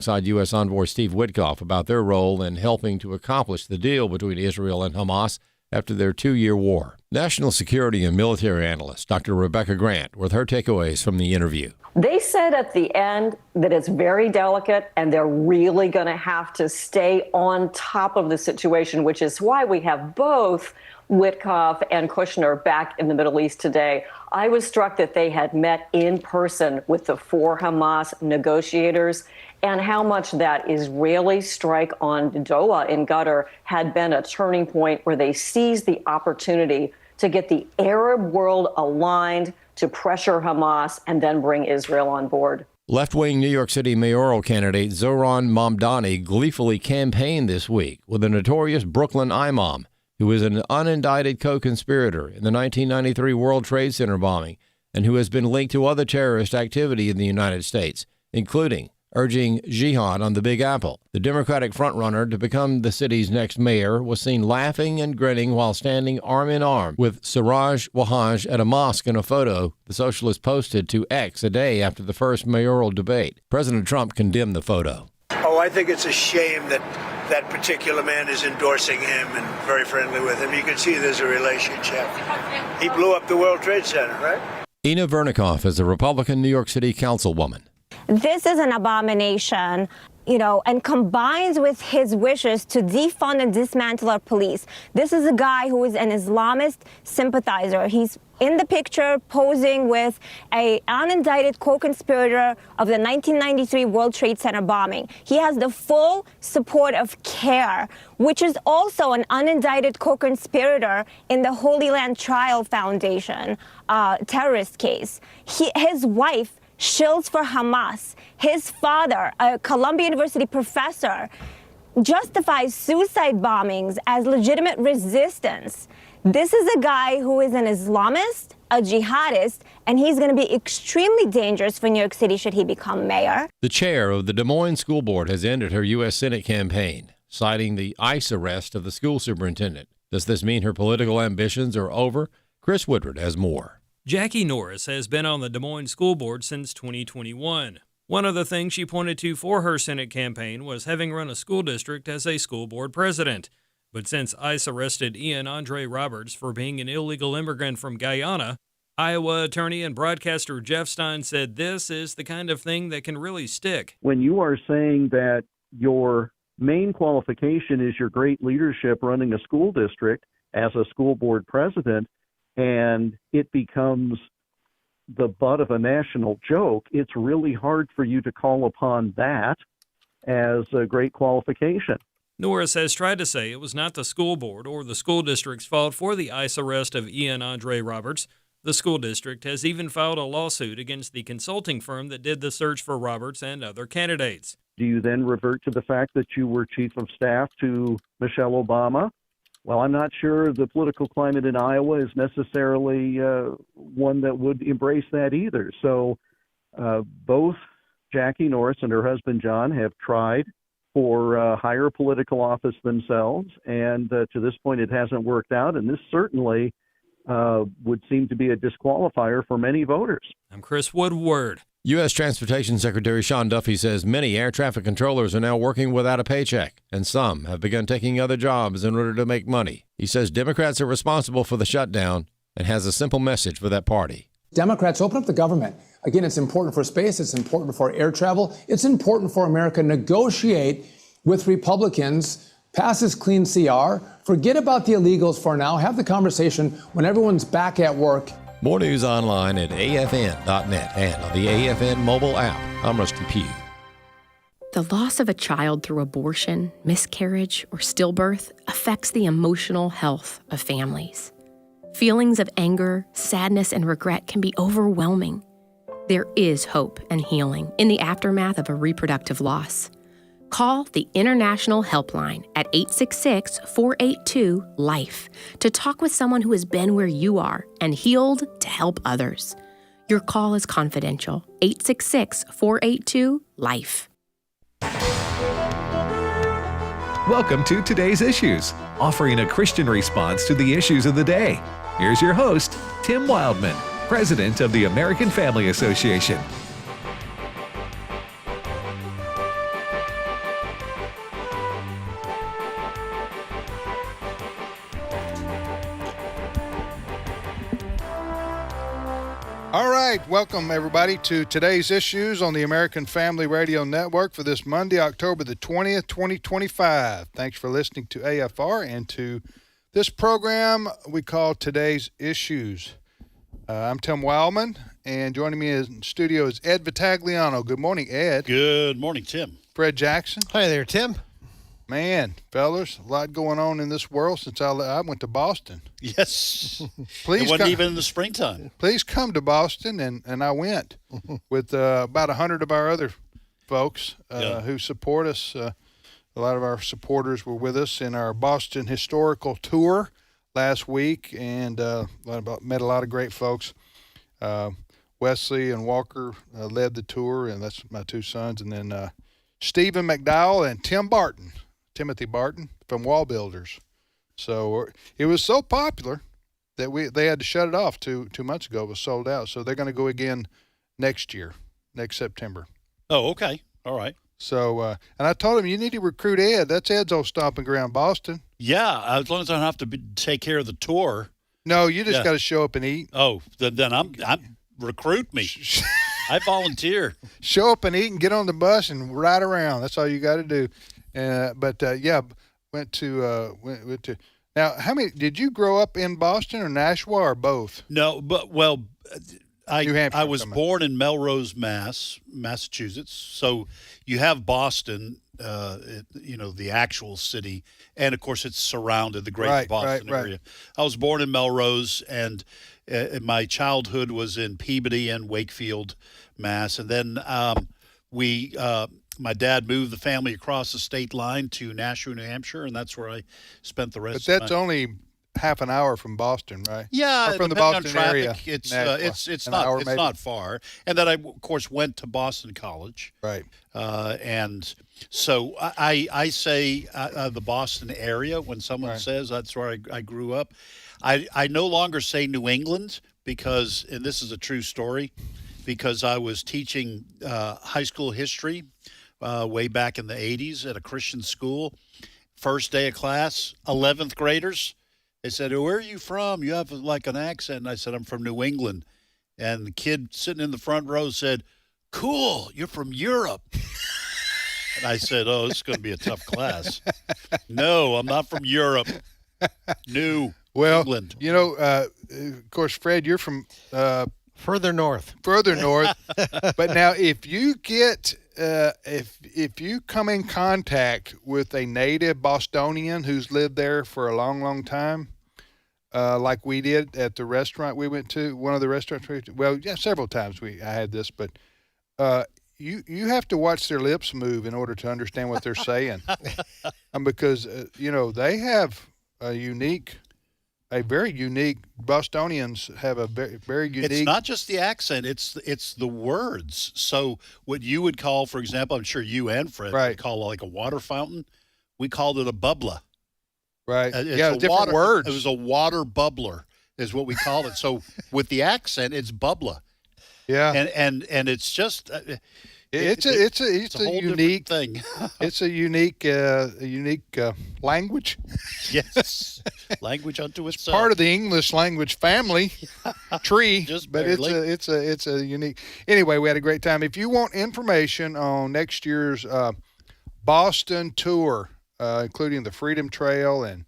alongside U.S. Envoy Steve Witkoff about their role in helping to accomplish the deal between Israel and Hamas after their 2-year war. National security and military analyst Dr. Rebecca Grant with her takeaways from the interview. They said at the end that it's very delicate and they're really going to have to stay on top of the situation, which is why we have both Witkoff and Kushner back in the Middle East today. I was struck that they had met in person with the 4 Hamas negotiators, and how much that Israeli strike on Doha in Qatar had been a turning point where they seized the opportunity to get the Arab world aligned to pressure Hamas and then bring Israel on board. Left-wing New York City mayoral candidate Zohran Mamdani gleefully campaigned this week with a notorious Brooklyn imam who is an unindicted co-conspirator in the 1993 World Trade Center bombing and who has been linked to other terrorist activity in the United States, including urging jihad on the Big Apple. The Democratic frontrunner to become the city's next mayor was seen laughing and grinning while standing arm in arm with Siraj Wahhaj at a mosque in a photo the socialist posted to X a day after the first mayoral debate. President Trump condemned the photo. I think it's a shame that that particular man is endorsing him and very friendly with him. You can see there's a relationship. He blew up the World Trade Center, right? Ina Vernikoff is a Republican New York City councilwoman. This is an abomination, and combines with his wishes to defund and dismantle our police. This is a guy who is an Islamist sympathizer. He's in the picture posing with an unindicted co-conspirator of the 1993 World Trade Center bombing. He has the full support of CARE, which is also an unindicted co-conspirator in the Holy Land Trial Foundation terrorist case. His wife shills for Hamas. His father, a Columbia University professor, justifies suicide bombings as legitimate resistance. This is a guy who is an Islamist, a jihadist, and he's going to be extremely dangerous for New York City should he become mayor. The chair of the Des Moines School Board has ended her U.S. Senate campaign, citing the ICE arrest of the school superintendent. Does this mean her political ambitions are over? Chris Woodward has more. Jackie Norris has been on the Des Moines School Board since 2021. One of the things she pointed to for her Senate campaign was having run a school district as a school board president. But since ICE arrested Ian Andre Roberts for being an illegal immigrant from Guyana, Iowa attorney and broadcaster Jeff Stein said this is the kind of thing that can really stick. When you are saying that your main qualification is your great leadership running a school district as a school board president, and it becomes the butt of a national joke, it's really hard for you to call upon that as a great qualification. Norris has tried to say it was not the school board or the school district's fault for the ICE arrest of Ian Andre Roberts. The school district has even filed a lawsuit against the consulting firm that did the search for Roberts and other candidates. Do you then revert to the fact that you were chief of staff to Michelle Obama? Well, I'm not sure the political climate in Iowa is necessarily one that would embrace that either. So both Jackie Norris and her husband John have tried for higher political office themselves, and to this point it hasn't worked out, and this certainly would seem to be a disqualifier for many voters. I'm Chris Woodward. U.S. Transportation Secretary Sean Duffy says many air traffic controllers are now working without a paycheck, and some have begun taking other jobs in order to make money. He says Democrats are responsible for the shutdown and has a simple message for that party. Democrats, open up the government. Again, it's important for space. It's important for air travel. It's important for America. Negotiate with Republicans. Pass this clean CR. Forget about the illegals for now. Have the conversation when everyone's back at work. More news online at afn.net and on the AFN mobile app. I'm Rusty Pugh. The loss of a child through abortion, miscarriage, or stillbirth affects the emotional health of families. Feelings of anger, sadness, and regret can be overwhelming. There is hope and healing in the aftermath of a reproductive loss. Call the International Helpline at 866-482-LIFE to talk with someone who has been where you are and healed to help others. Your call is confidential. 866-482-LIFE. Welcome to Today's Issues, offering a Christian response to the issues of the day. Here's your host, Tim Wildmon, President of the American Family Association. All right, welcome everybody to today's issues on the American Family Radio Network for this Monday, October the 20th, 2025. Thanks for listening to AFR and to this program we call Today's Issues. I'm Tim Wildmon, and joining me in studio is Ed Vitagliano. Good morning, Ed. Good morning, Tim. Fred Jackson. Hi there, Tim. Man, fellas, a lot going on in this world since I went to Boston. Yes. Please it wasn't even in the springtime. Please come to Boston, and I went with about 100 of our other folks who support us. A lot of our supporters were with us in our Boston historical tour last week, and met a lot of great folks. Wesley and Walker led the tour, and that's my two sons, and then Stephen McDowell and Timothy Barton from Wall Builders. So it was so popular that they had to shut it off 2 months ago. It was sold out. So they're going to go again next September. Oh, okay. All right. So, and I told him, you need to recruit Ed. That's Ed's old stomping ground, Boston. Yeah, as long as I don't have to take care of the tour. No, you just got to show up and eat. Oh, then I'm recruit me. I volunteer. Show up and eat and get on the bus and ride around. That's all you got to do. Went to. Now, how many did you grow up in Boston or Nashua or both? No, but I was born in Melrose, Massachusetts. So you have Boston, the actual city, and of course it's surrounded the greater Boston area. I was born in Melrose, and my childhood was in Peabody and Wakefield, Mass. And then my dad moved the family across the state line to Nashua, New Hampshire, and that's where I spent the rest. But that's only half an hour from Boston, right? Yeah, or from the Boston area. It's not far. And then I of course went to Boston College. Right. And so I say the Boston area when someone says that's where I grew up. I no longer say New England because, and this is a true story, because I was teaching high school history way back in the 80s at a Christian school. First day of class, 11th graders. They said, "Where are you from? You have like an accent." And I said, "I'm from New England." And the kid sitting in the front row said, "Cool, you're from Europe." And I said, "Oh, this is going to be a tough class." "No, I'm not from Europe. New England." Of course, Fred, you're from further north. But now, if you get if you come in contact with a native Bostonian who's lived there for a long, long time, like we did at the restaurant we went to, one of the restaurants several times I had this, but you have to watch their lips move in order to understand what they're saying, because they have a very unique. Bostonians have a very, very unique. It's not just the accent; it's the words. So what you would call, for example, I'm sure you and Fred would call like a water fountain. We called it a bubbler. Right. Different words. It was a water bubbler, is what we called it. So with the accent, it's bubbler. Yeah. And it's just. It's a unique thing. It's a unique language. Yes, language unto itself. Part of the English language family tree, but barely. it's a unique. Anyway, we had a great time. If you want information on next year's Boston tour, including the Freedom Trail, and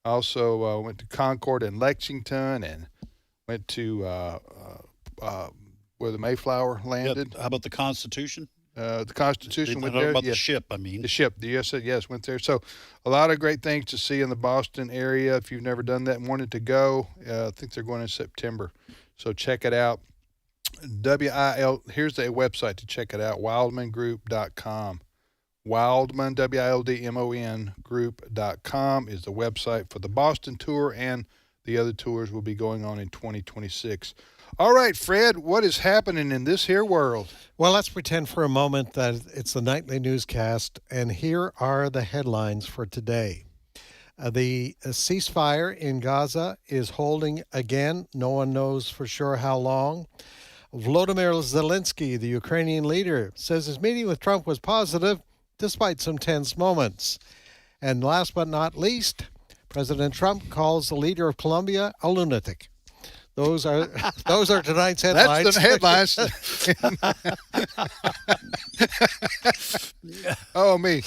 also went to Concord and Lexington, and went to where the Mayflower landed. Yep. How about the Constitution? The Constitution went there. About the ship, I mean. The ship, the USS, went there. So a lot of great things to see in the Boston area. If you've never done that and wanted to go, I think they're going in September. So check it out. Here's the website to check it out, wildmongroup.com. Wildmon, WILDMON group.com is the website for the Boston tour, and the other tours will be going on in 2026. All right, Fred, what is happening in this here world? Well, let's pretend for a moment that it's the nightly newscast, and here are the headlines for today. The ceasefire in Gaza is holding again. No one knows for sure how long. Volodymyr Zelensky, the Ukrainian leader, says his meeting with Trump was positive despite some tense moments. And last but not least, President Trump calls the leader of Colombia a lunatic. Those are tonight's headlines. That's the headlines. Oh, me.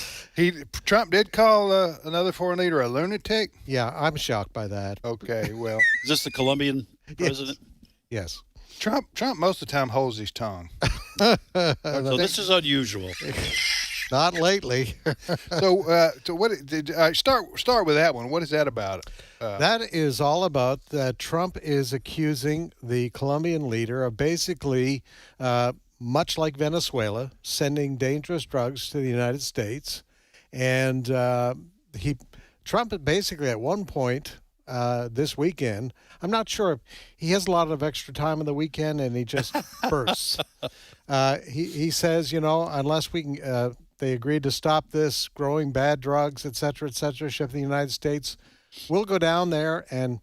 Trump did call another foreign leader a lunatic? Yeah, I'm shocked by that. Okay, well. Is this the Colombian president? Yes. Trump most of the time holds his tongue. So this is unusual. Not lately. So what did start with that one? What is that about? That is all about that Trump is accusing the Colombian leader of basically, much like Venezuela, sending dangerous drugs to the United States. And Trump basically at one point this weekend, I'm not sure if he has a lot of extra time on the weekend and he just bursts. He says, unless we can, they agreed to stop this growing bad drugs, et cetera, shipped to the United States, we'll go down there and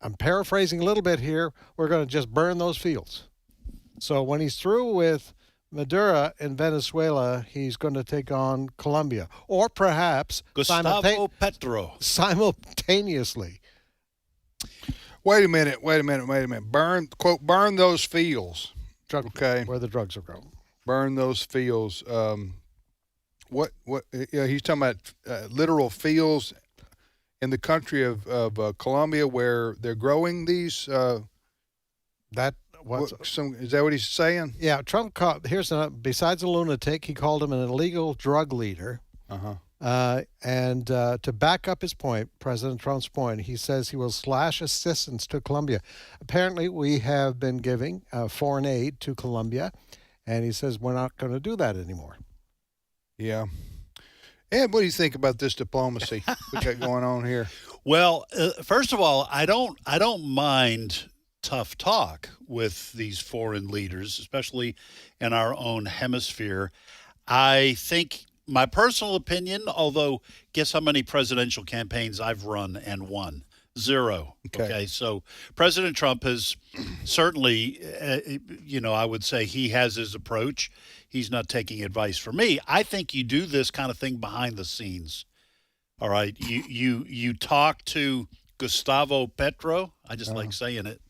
I'm paraphrasing a little bit here. We're going to just burn those fields. So when he's through with Maduro in Venezuela, he's going to take on Colombia, or perhaps Gustavo Petro simultaneously. Wait a minute. Burn those fields. Okay. Where the drugs are grown. Burn those fields. What? He's talking about literal fields in the country of Colombia where they're growing these. Is that what he's saying? Yeah, Trump besides a lunatic, he called him an illegal drug leader. And to back up his point, President Trump's point, he says he will slash assistance to Colombia. Apparently, we have been giving foreign aid to Colombia, and he says we're not going to do that anymore. Yeah. Ed, what do you think about this diplomacy we got going on here? Well, first of all, I don't mind tough talk with these foreign leaders, especially in our own hemisphere. I think my personal opinion, although guess how many presidential campaigns I've run and won? 0. Okay. So President Trump has certainly, I would say he has his approach. He's not taking advice from me. I think you do this kind of thing behind the scenes. All right. You talk to Gustavo Petro. I just like saying it.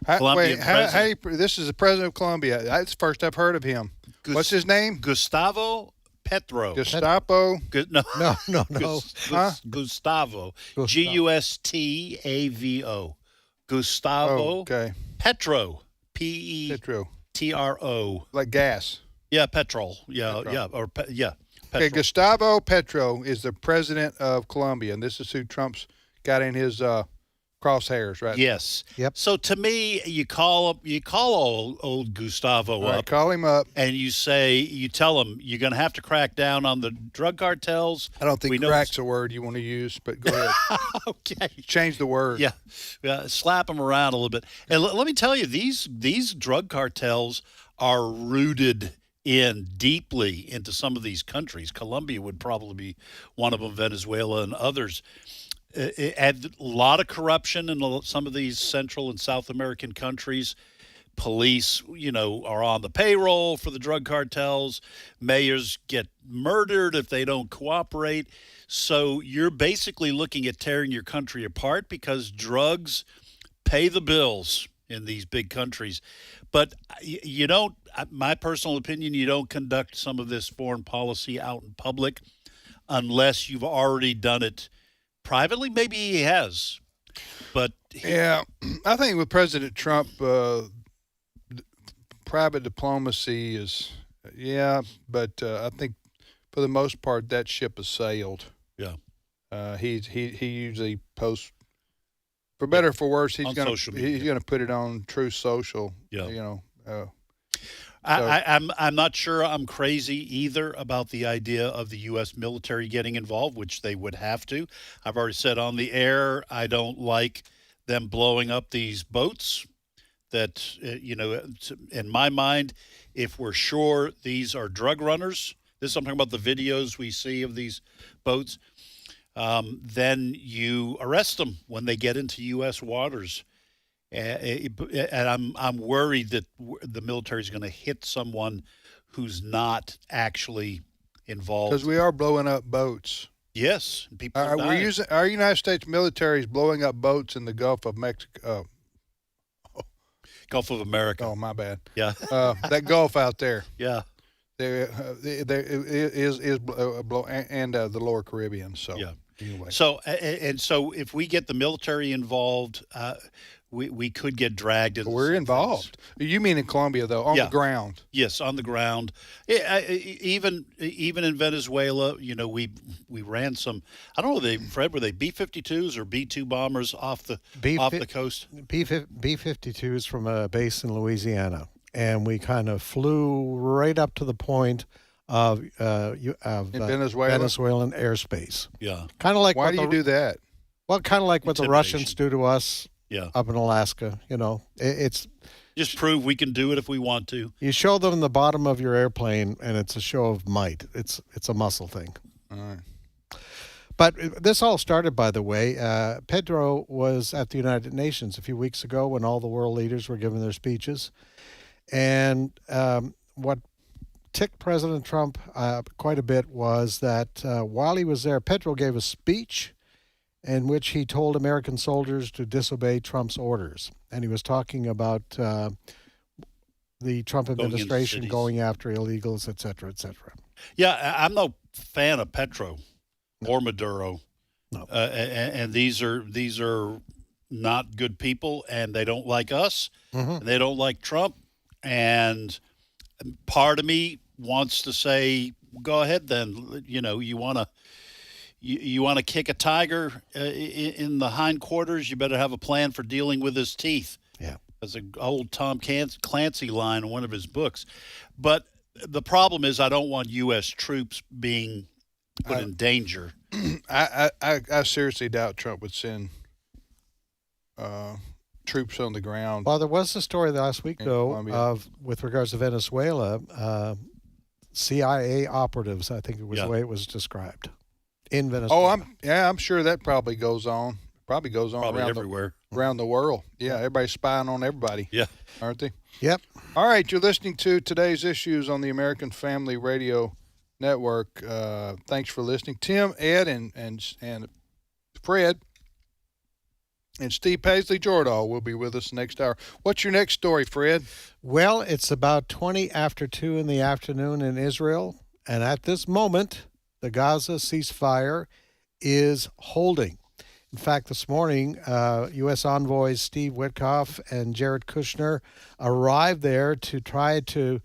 This is the president of Colombia. That's the first I've heard of him. What's his name? Gustavo Petro. Gestapo? No. Gustavo. Gustavo. Gustavo. Gustavo Petro. Petro. Like gas. Yeah, petrol. Yeah. Petrol. Okay, Gustavo Petro is the president of Colombia, and this is who Trump's got in his crosshairs, right? Yes. Yep. So to me, you call old Gustavo up. Call him up, and you tell him you're going to have to crack down on the drug cartels. I don't think crack's a word you want to use, but go ahead. Okay. Change the word. Yeah. Slap him around a little bit. And let me tell you, these drug cartels are rooted in deeply into some of these countries. Colombia would probably be one of them, Venezuela and others. A lot of corruption in some of these Central and South American countries. Police, are on the payroll for the drug cartels. Mayors get murdered if they don't cooperate. So you're basically looking at tearing your country apart because drugs pay the bills in these big countries. But you don't, my personal opinion, you don't conduct some of this foreign policy out in public unless you've already done it privately. Maybe he has. But I think with President Trump, private diplomacy is, but I think for the most part that ship has sailed. Yeah. He usually posts, for better or for worse, he's going to put it on True Social. Yeah. I'm not sure I'm crazy either about the idea of the U.S. military getting involved, which they would have to. I've already said on the air I don't like them blowing up these boats. That, in my mind, if we're sure these are drug runners, this is something about the videos we see of these boats, then you arrest them when they get into U.S. waters. And I'm worried that the military is going to hit someone who's not actually involved. Because we are blowing up boats. Yes, people are dying. Our United States military is blowing up boats in the Gulf of Mexico. Gulf of America. Oh, my bad. Yeah. That Gulf out there. Yeah. There is blow, and the Lower Caribbean. So yeah. Anyway. So if we get the military involved, we could get dragged into. We're involved. You mean in Colombia though, on the ground? Yes, on the ground. Even in Venezuela, we ran some. I don't know. Fred, were they B-52s or B-2 bombers off the coast? B-52s from a base in Louisiana, and we kind of flew right up to the point of Venezuelan airspace. Yeah, kind of like. Why do you do that? Well, kind of like what the Russians do to us. Yeah, up in Alaska. It's just prove we can do it if we want to. You show them the bottom of your airplane, and it's a show of might. It's a muscle thing. All right. But this all started, by the way. Pedro was at the United Nations a few weeks ago when all the world leaders were giving their speeches, and what ticked President Trump quite a bit was that while he was there, Pedro gave a speech in which he told American soldiers to disobey Trump's orders. And he was talking about the Trump administration going after illegals, et cetera, et cetera. Yeah, I'm no fan of Petro or Maduro. No. And these are not good people, and they don't like us. Mm-hmm. And they don't like Trump. And part of me wants to say, go ahead then. You want to kick a tiger in the hindquarters, you better have a plan for dealing with his teeth. Yeah. That's an old Tom Clancy line in one of his books. But the problem is I don't want U.S. troops being put in danger. I seriously doubt Trump would send troops on the ground. Well, there was a story last week, though, with regards to Venezuela, CIA operatives, I think it was the way it was described. In Venezuela. I'm sure that probably goes on. Probably around everywhere. Around the world. Yeah, everybody's spying on everybody. Yeah. Aren't they? Yep. All right, you're listening to Today's Issues on the American Family Radio Network. Thanks for listening. Tim, Ed, and Fred, and Steve Paisley Jordahl will be with us next hour. What's your next story, Fred? Well, it's about 20 after 2 in the afternoon in Israel, and at this moment, the Gaza ceasefire is holding. In fact, this morning, U.S. envoys Steve Witkoff and Jared Kushner arrived there to try to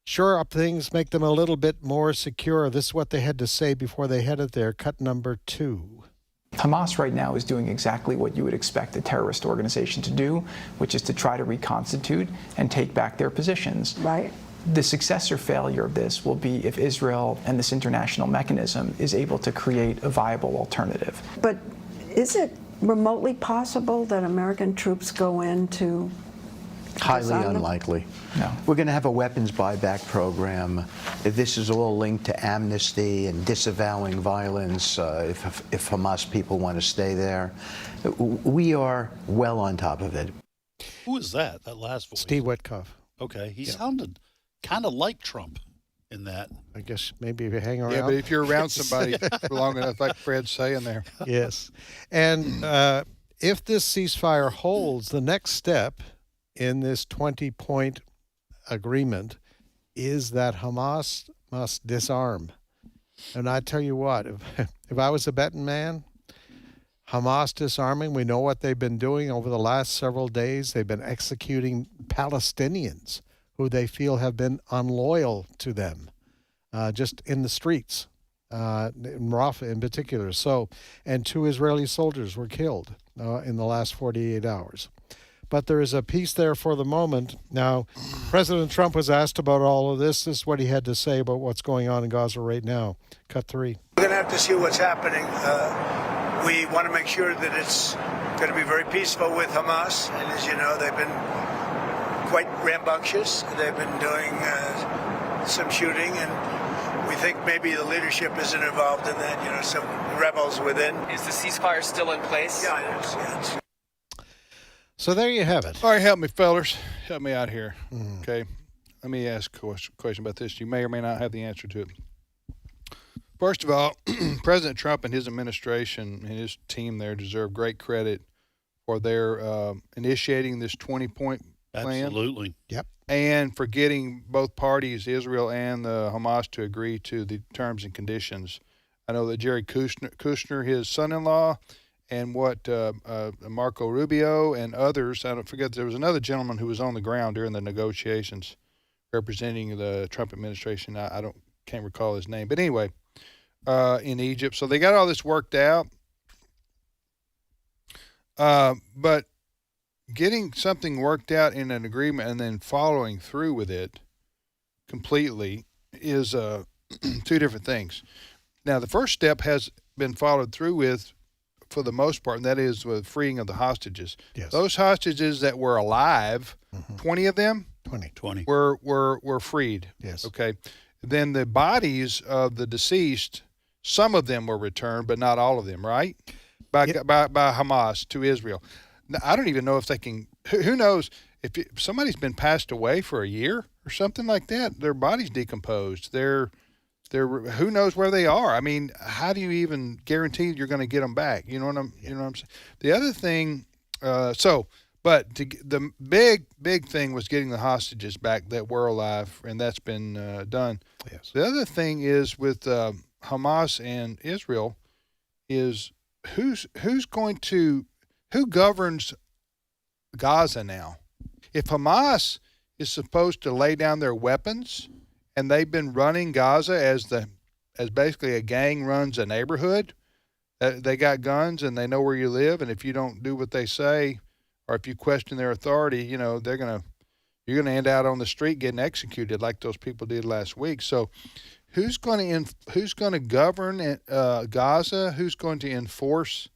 shore up things, make them a little bit more secure. This is what they had to say before they headed there. Cut number 2. Hamas right now is doing exactly what you would expect a terrorist organization to do, which is to try to reconstitute and take back their positions. Right. The success or failure of this will be if Israel and this international mechanism is able to create a viable alternative. But is it remotely possible that American troops go into Highly unlikely. No. We're going to have a weapons buyback program. This is all linked to amnesty and disavowing violence if Hamas people want to stay there. We are well on top of it. Who is that last voice? Steve Witkoff. Okay, he sounded kind of like Trump in that. I guess maybe if you hang around. Yeah, but if you're around somebody for long enough, like Fred's saying there. Yes. And if this ceasefire holds, the next step in this 20-point agreement is that Hamas must disarm. And I tell you what, if I was a betting man, Hamas disarming, we know what they've been doing over the last several days. They've been executing Palestinians who they feel have been unloyal to them, just in the streets, in Rafah in particular. So, and 2 Israeli soldiers were killed in the last 48 hours. But there is a peace there for the moment. Now, President Trump was asked about all of this. This is what he had to say about what's going on in Gaza right now. Cut 3. We're going to have to see what's happening. We want to make sure that it's going to be very peaceful with Hamas. And as you know, they've been quite rambunctious. They've been doing some shooting, and we think maybe the leadership isn't involved in that, some rebels within. Is the ceasefire still in place? Yeah, it is. Yeah, so there you have it. All right, help me, fellers. Help me out here. Okay. Let me ask a question about this. You may or may not have the answer to it. First of all, President Trump and his administration and his team there deserve great credit for their initiating this 20-point plan. Absolutely. Yep. And for getting both parties, Israel and the Hamas, to agree to the terms and conditions. I know that Jared Kushner, his son-in-law, and Marco Rubio and others, I don't forget, there was another gentleman who was on the ground during the negotiations representing the Trump administration. Can't recall his name. But anyway, in Egypt. So they got all this worked out. But getting something worked out in an agreement and then following through with it completely is two different things. Now, the first step has been followed through with for the most part, and that is with freeing of the hostages. Yes. Those hostages that were alive, 20 of them 20 were freed. Yes. Okay. Then the bodies of the deceased, some of them were returned, but not all of them, right? By Hamas to Israel. Now, I don't even know if they can. Who knows if somebody's been passed away for a year or something like that? Their body's decomposed. They're who knows where they are? I mean, how do you even guarantee you're going to get them back? You know what I'm saying? The other thing, the big thing was getting the hostages back that were alive, and that's been done. Yes. The other thing is with Hamas and Israel is who governs Gaza now? If Hamas is supposed to lay down their weapons, and they've been running Gaza as basically a gang runs a neighborhood, they got guns and they know where you live, and if you don't do what they say, or if you question their authority, you're gonna end out on the street getting executed like those people did last week. So, who's going to govern Gaza? Who's going to enforce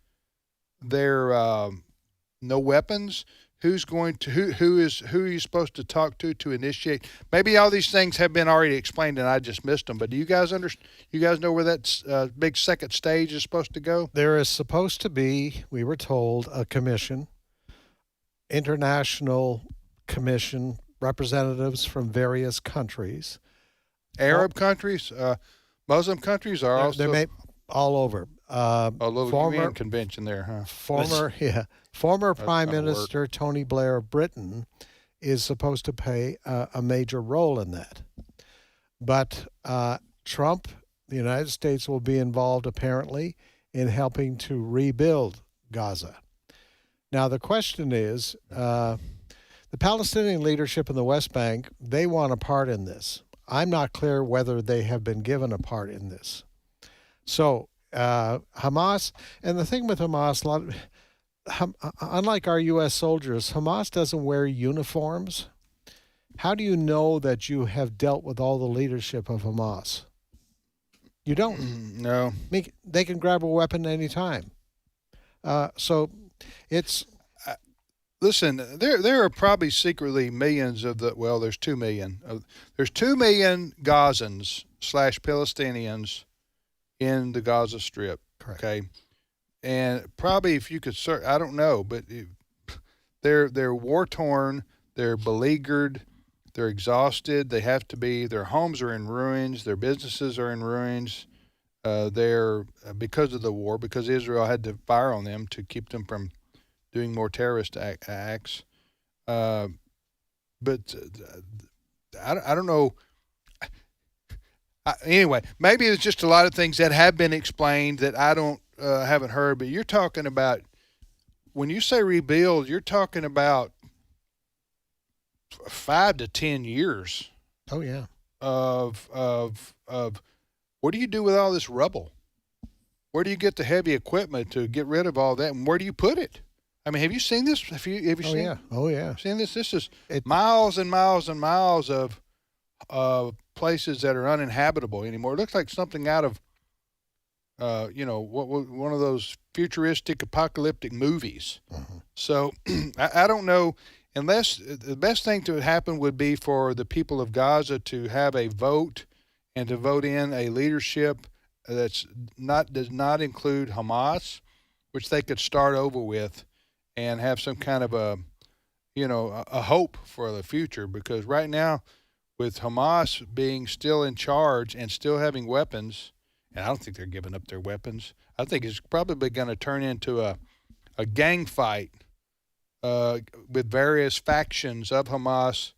their no weapons? Who are you supposed to talk to initiate? Maybe all these things have been already explained and I just missed them. But do you guys You guys know where that big second stage is supposed to go? There is supposed to be, we were told, a commission, international commission, representatives from various countries, Arab countries, Muslim countries are also. They're all over. A little UN convention there, huh? Former Prime Minister Tony Blair of Britain is supposed to play a major role in that. But Trump, the United States, will be involved apparently in helping to rebuild Gaza. Now, the question is, the Palestinian leadership in the West Bank, they want a part in this. I'm not clear whether they have been given a part in this. So Hamas, and the thing with Hamas, unlike our U.S. soldiers, Hamas doesn't wear uniforms. How do you know that you have dealt with all the leadership of Hamas? You don't. No. They can grab a weapon any time. So it's... Listen, there are probably secretly millions of there's 2 million. There's 2 million Gazans / Palestinians in the Gaza Strip. Correct. Okay. And probably if you could search, I don't know, but they're war-torn, they're beleaguered, they're exhausted, they have to be, their homes are in ruins, their businesses are in ruins. They're, because of the war, because Israel had to fire on them to keep them from doing more terrorist acts. But I don't know. Anyway, maybe it's just a lot of things that have been explained that I haven't heard. But you're talking about, when you say rebuild, you're talking about 5 to 10 years. Oh yeah. Of what do you do with all this rubble? Where do you get the heavy equipment to get rid of all that, and where do you put it? I mean, have you seen this? Have you seen? Yeah. Oh yeah. Seen this? This is miles and miles and miles of places that are uninhabitable anymore. It looks like something out of, one of those futuristic apocalyptic movies. Mm-hmm. So I don't know, unless the best thing to happen would be for the people of Gaza to have a vote and to vote in a leadership does not include Hamas, which they could start over with and have some kind of a hope for the future. Because right now, with Hamas being still in charge and still having weapons, and I don't think they're giving up their weapons, I think it's probably going to turn into a gang fight with various factions of Hamas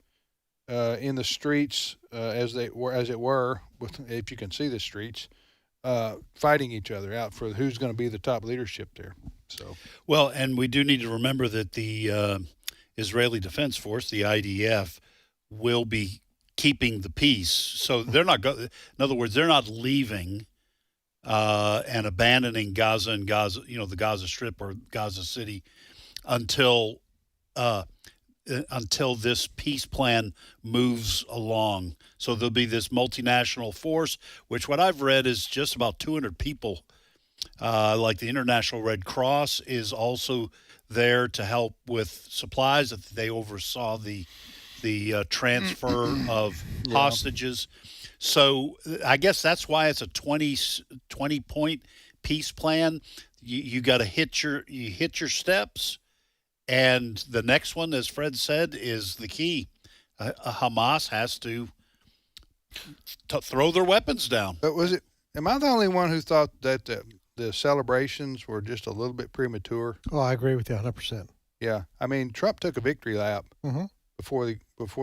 in the streets, as it were, if you can see the streets, fighting each other out for who's going to be the top leadership there. So, well, and we do need to remember that the Israeli Defense Force, the IDF, will be keeping the peace. So they're not in other words, they're not leaving and abandoning Gaza and the Gaza Strip or Gaza City until this peace plan moves along. So there'll be this multinational force, which what I've read is just about 200 people. Like the International Red Cross is also there to help with supplies. That they oversaw the transfer of hostages. So I guess that's why it's a 20-point peace plan. You got to hit your steps. And the next one, as Fred said, is the key. Hamas has to throw their weapons down. But am I the only one who thought that the celebrations were just a little bit premature? Oh, I agree with you 100%. Yeah. I mean, Trump took a victory lap before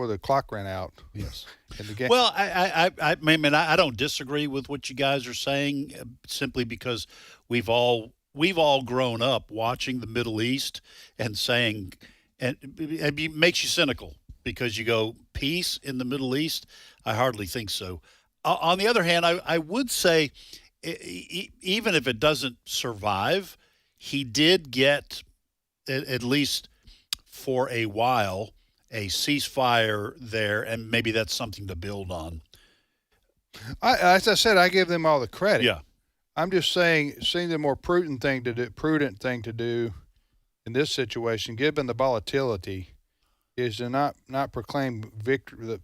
the clock ran out. Yes. In the game. Well, I mean, I don't disagree with what you guys are saying, simply because we've all grown up watching the Middle East and saying, and it makes you cynical because you go, peace in the Middle East? I hardly think so. On the other hand, I would say, even if it doesn't survive, he did get, at least for a while, a ceasefire there, and maybe that's something to build on. As I said, I give them all the credit. Yeah. I'm just saying, seeing the more prudent thing to do in this situation, given the volatility, is to not proclaim victory, the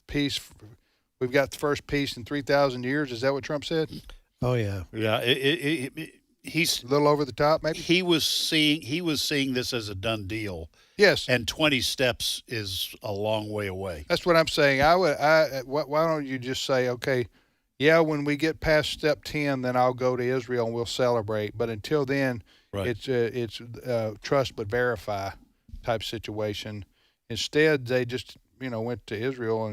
peace. We've got the first peace in 3,000 years. Is that what Trump said? Oh yeah, yeah. He's a little over the top, maybe. He was seeing this as a done deal. Yes, and 20 steps is a long way away. That's what I'm saying. Why don't you just say, okay, yeah, when we get past step 10, then I'll go to Israel and we'll celebrate. But until then, it's trust but verify type situation. Instead, they just went to Israel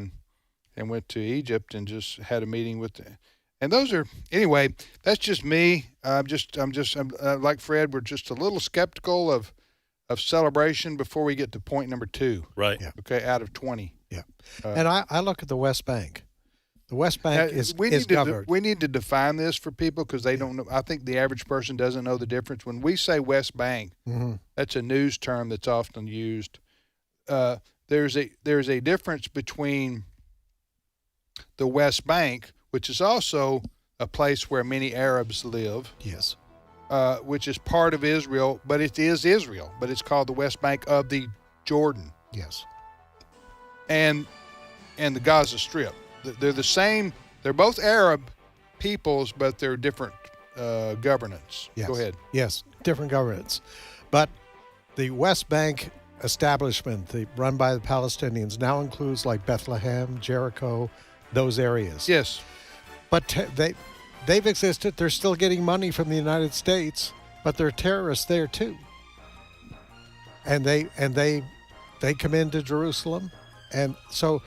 and went to Egypt and just had a meeting with them. And those are, anyway, that's just me. I'm like Fred, we're just a little skeptical of celebration before we get to point number 2. Right. Yeah. Okay, out of 20. Yeah. And I look at the West Bank. The West Bank is governed. We need to define this for people because they don't know. I think the average person doesn't know the difference. When we say West Bank, that's a news term that's often used. There's a difference between the West Bank, which is also a place where many Arabs live. Yes. Which is part of Israel, but it is Israel. But it's called the West Bank of the Jordan. Yes. And the Gaza Strip. They're the same. They're both Arab peoples, but they're different governance. Yes. Go ahead. Yes, different governance. But the West Bank establishment run by the Palestinians now includes like Bethlehem, Jericho, those areas. Yes. But they've existed. They're still getting money from the United States, but there are terrorists there too. And they come into Jerusalem, and so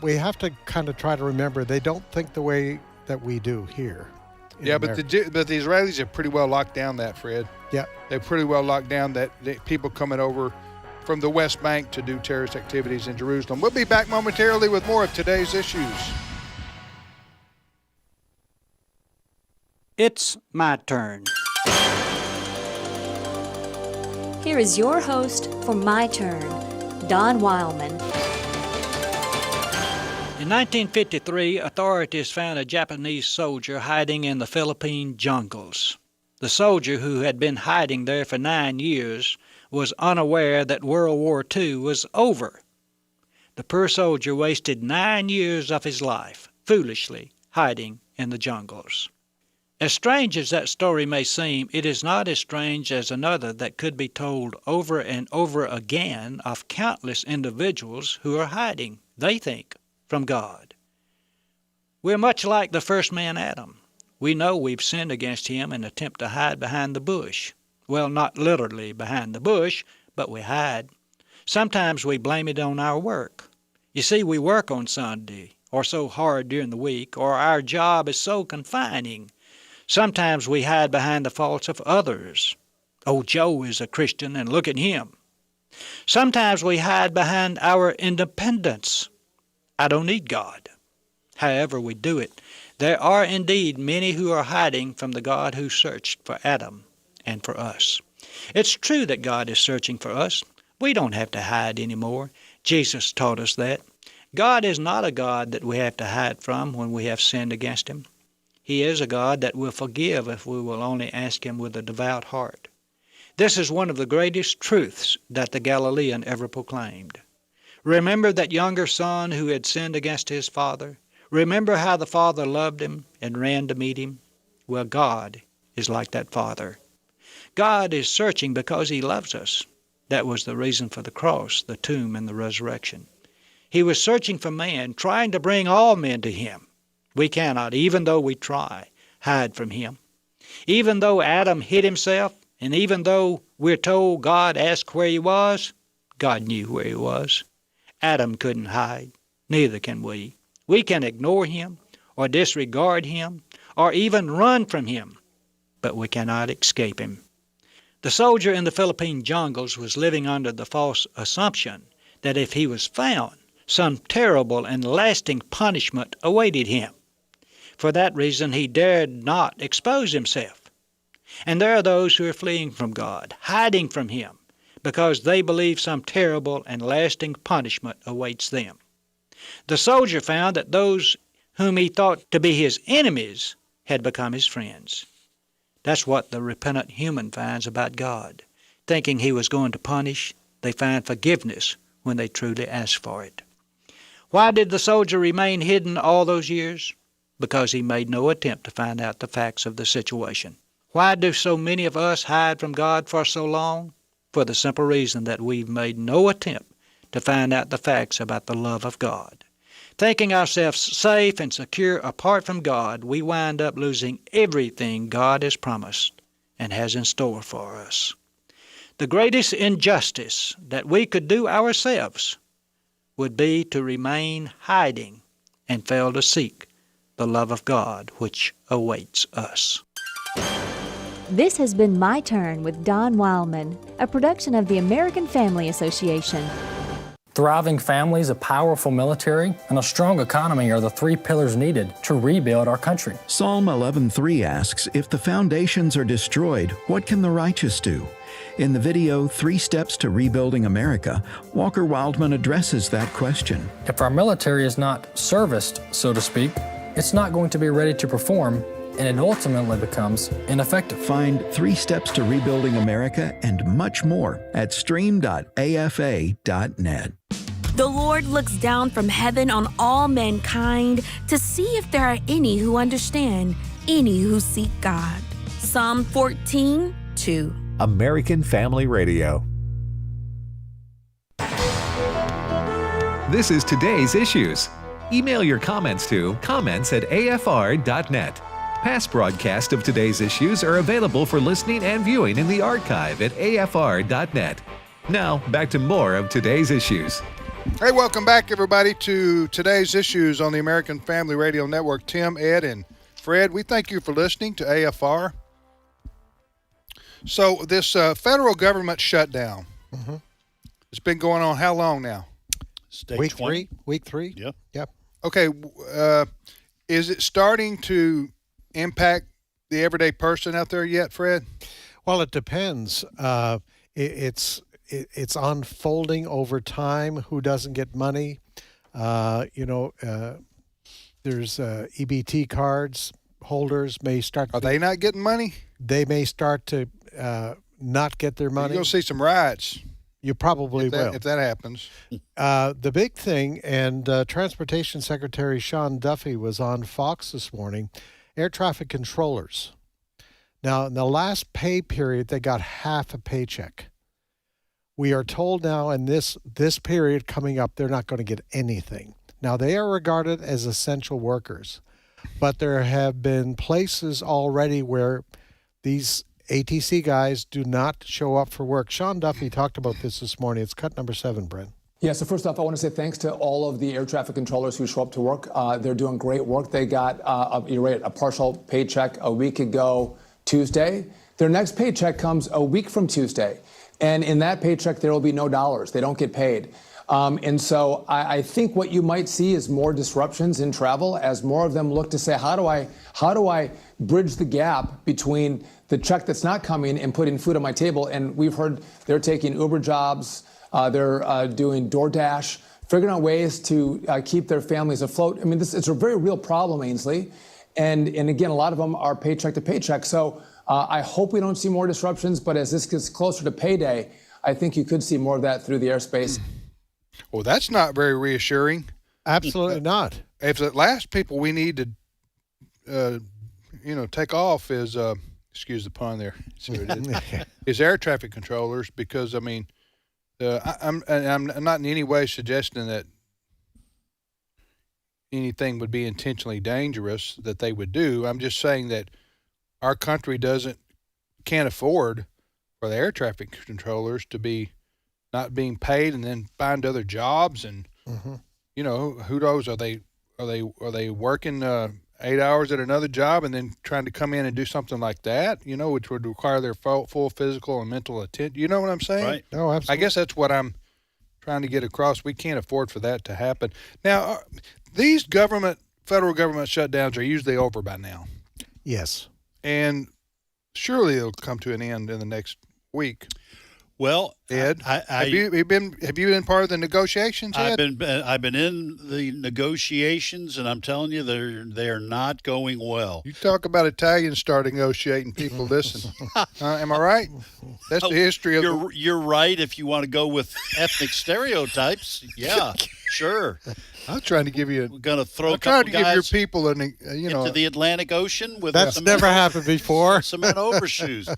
we have to kind of try to remember they don't think the way that we do here. Yeah, but the Israelis are pretty well locked down that, Fred. Yeah. They're pretty well locked down that people coming over from the West Bank to do terrorist activities in Jerusalem. We'll be back momentarily with more of today's issues. It's my turn. Here is your host for My Turn, Don Wildmon. In 1953, authorities found a Japanese soldier hiding in the Philippine jungles. The soldier, who had been hiding there for 9 years, was unaware that World War II was over. The poor soldier wasted 9 years of his life, foolishly hiding in the jungles. As strange as that story may seem, it is not as strange as another that could be told over and over again of countless individuals who are hiding, they think, from God. We're much like the first man, Adam. We know we've sinned against him and attempt to hide behind the bush. Well, not literally behind the bush, but we hide. Sometimes we blame it on our work. You see, we work on Sunday, or so hard during the week, or our job is so confining. Sometimes we hide behind the faults of others. Oh, Joe is a Christian, and look at him. Sometimes we hide behind our independence. I don't need God. However we do it, there are indeed many who are hiding from the God who searched for Adam and for us. It's true that God is searching for us. We don't have to hide anymore. Jesus taught us that. God is not a God that we have to hide from when we have sinned against Him. He is a God that will forgive if we will only ask Him with a devout heart. This is one of the greatest truths that the Galilean ever proclaimed. Remember that younger son who had sinned against his father? Remember how the father loved him and ran to meet him? Well, God is like that father. God is searching because He loves us. That was the reason for the cross, the tomb, and the resurrection. He was searching for man, trying to bring all men to Him. We cannot, even though we try, hide from Him. Even though Adam hid himself, and even though we're told God asked where he was, God knew where he was. Adam couldn't hide. Neither can we. We can ignore him, or disregard him, or even run from him, but we cannot escape him. The soldier in the Philippine jungles was living under the false assumption that if he was found, some terrible and lasting punishment awaited him. For that reason, he dared not expose himself. And there are those who are fleeing from God, hiding from Him, because they believe some terrible and lasting punishment awaits them. The soldier found that those whom he thought to be his enemies had become his friends. That's what the repentant human finds about God. Thinking He was going to punish, they find forgiveness when they truly ask for it. Why did the soldier remain hidden all those years? Because he made no attempt to find out the facts of the situation. Why do so many of us hide from God for so long? For the simple reason that we've made no attempt to find out the facts about the love of God. Thinking ourselves safe and secure apart from God, we wind up losing everything God has promised and has in store for us. The greatest injustice that we could do ourselves would be to remain hiding and fail to seek the love of God which awaits us. This has been My Turn with Don Wildmon, a production of the American Family Association. Thriving families, a powerful military, and a strong economy are the three pillars needed to rebuild our country. Psalm 11:3 asks, if the foundations are destroyed, what can the righteous do? In the video, 3 Steps to Rebuilding America, Walker Wildmon addresses that question. If our military is not serviced, so to speak, it's not going to be ready to perform, and it ultimately becomes ineffective. Find 3 Steps to Rebuilding America and much more at stream.afa.net. The Lord looks down from heaven on all mankind to see if there are any who understand, any who seek God. Psalm 14:2. American Family Radio. This is Today's Issues. Email your comments to comments@afr.net. Past broadcasts of Today's Issues are available for listening and viewing in the archive at afr.net. Now, back to more of Today's Issues. Hey, welcome back, everybody, to Today's Issues on the American Family Radio Network. Tim, Ed, and Fred, we thank you for listening to AFR. So this federal government shutdown, it's been going on how long now? Week three? Yep. Okay, is it starting to impact the everyday person out there yet, Fred? Well, it depends. It's unfolding over time. Who doesn't get money? There's EBT cards holders may start. Are they not getting money? They may start to not get their money. You'll see some riots. You probably will. If that happens. The big thing, and Transportation Secretary Sean Duffy was on Fox this morning, air traffic controllers. Now, in the last pay period, they got half a paycheck. We are told now in this period coming up, they're not going to get anything. Now, they are regarded as essential workers, but there have been places already where these ATC guys do not show up for work. Sean Duffy talked about this morning. It's cut number 7, Brent. Yeah, so first off, I want to say thanks to all of the air traffic controllers who show up to work. They're doing great work. They got, you're right, a partial paycheck a week ago Tuesday. Their next paycheck comes a week from Tuesday. And in that paycheck, there will be no dollars. They don't get paid. And so I think what you might see is more disruptions in travel as more of them look to say, how do I bridge the gap between the check that's not coming and putting food on my table? And we've heard they're taking Uber jobs. They're doing DoorDash, figuring out ways to keep their families afloat. I mean, it's a very real problem, Ainsley. And again, a lot of them are paycheck to paycheck. So I hope we don't see more disruptions. But as this gets closer to payday, I think you could see more of that through the airspace. Well, that's not very reassuring. Absolutely not. If the last people we need to, take off is, excuse the pun there, is air traffic controllers, because, I mean, I'm not in any way suggesting that anything would be intentionally dangerous that they would do. I'm just saying that our country can't afford for the air traffic controllers to be not being paid and then find other jobs. And who knows, are they working 8 hours at another job and then trying to come in and do something like that, which would require their full physical and mental attention. You know what I'm saying? Right. Oh, absolutely. I guess that's what I'm trying to get across. We can't afford for that to happen. Now, these federal government shutdowns are usually over by now. Yes. And surely it'll come to an end in the next week. Well, Ed, have you been part of the negotiations yet? I've been in the negotiations, and I'm telling you, they're not going well. You talk about Italians start negotiating, people listen. Am I right? That's the history of. You're right. If you want to go with ethnic stereotypes, yeah, sure. I'm trying to give you. We're going to throw. I'm trying to give your people into the Atlantic Ocean with. That's never happened before. Cement overshoes.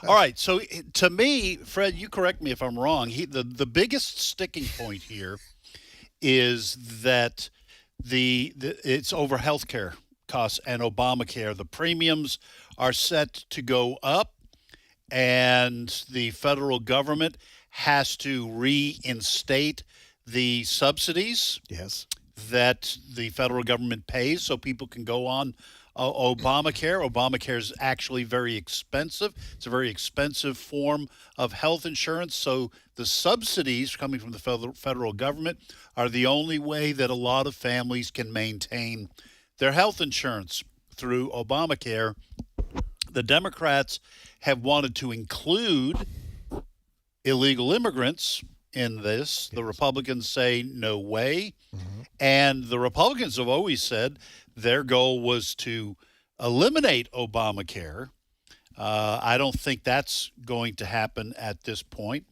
All right. So to me, Fred, you correct me if I'm wrong. The biggest sticking point here is that it's over healthcare costs and Obamacare. The premiums are set to go up, and the federal government has to reinstate the subsidies. Yes. That the federal government pays so people can go on Obamacare. Obamacare is actually very expensive. It's a very expensive form of health insurance. So the subsidies coming from the federal government are the only way that a lot of families can maintain their health insurance through Obamacare. The Democrats have wanted to include illegal immigrants in this. The Republicans say no way. And the Republicans have always said their goal was to eliminate Obamacare. I don't think that's going to happen at this point.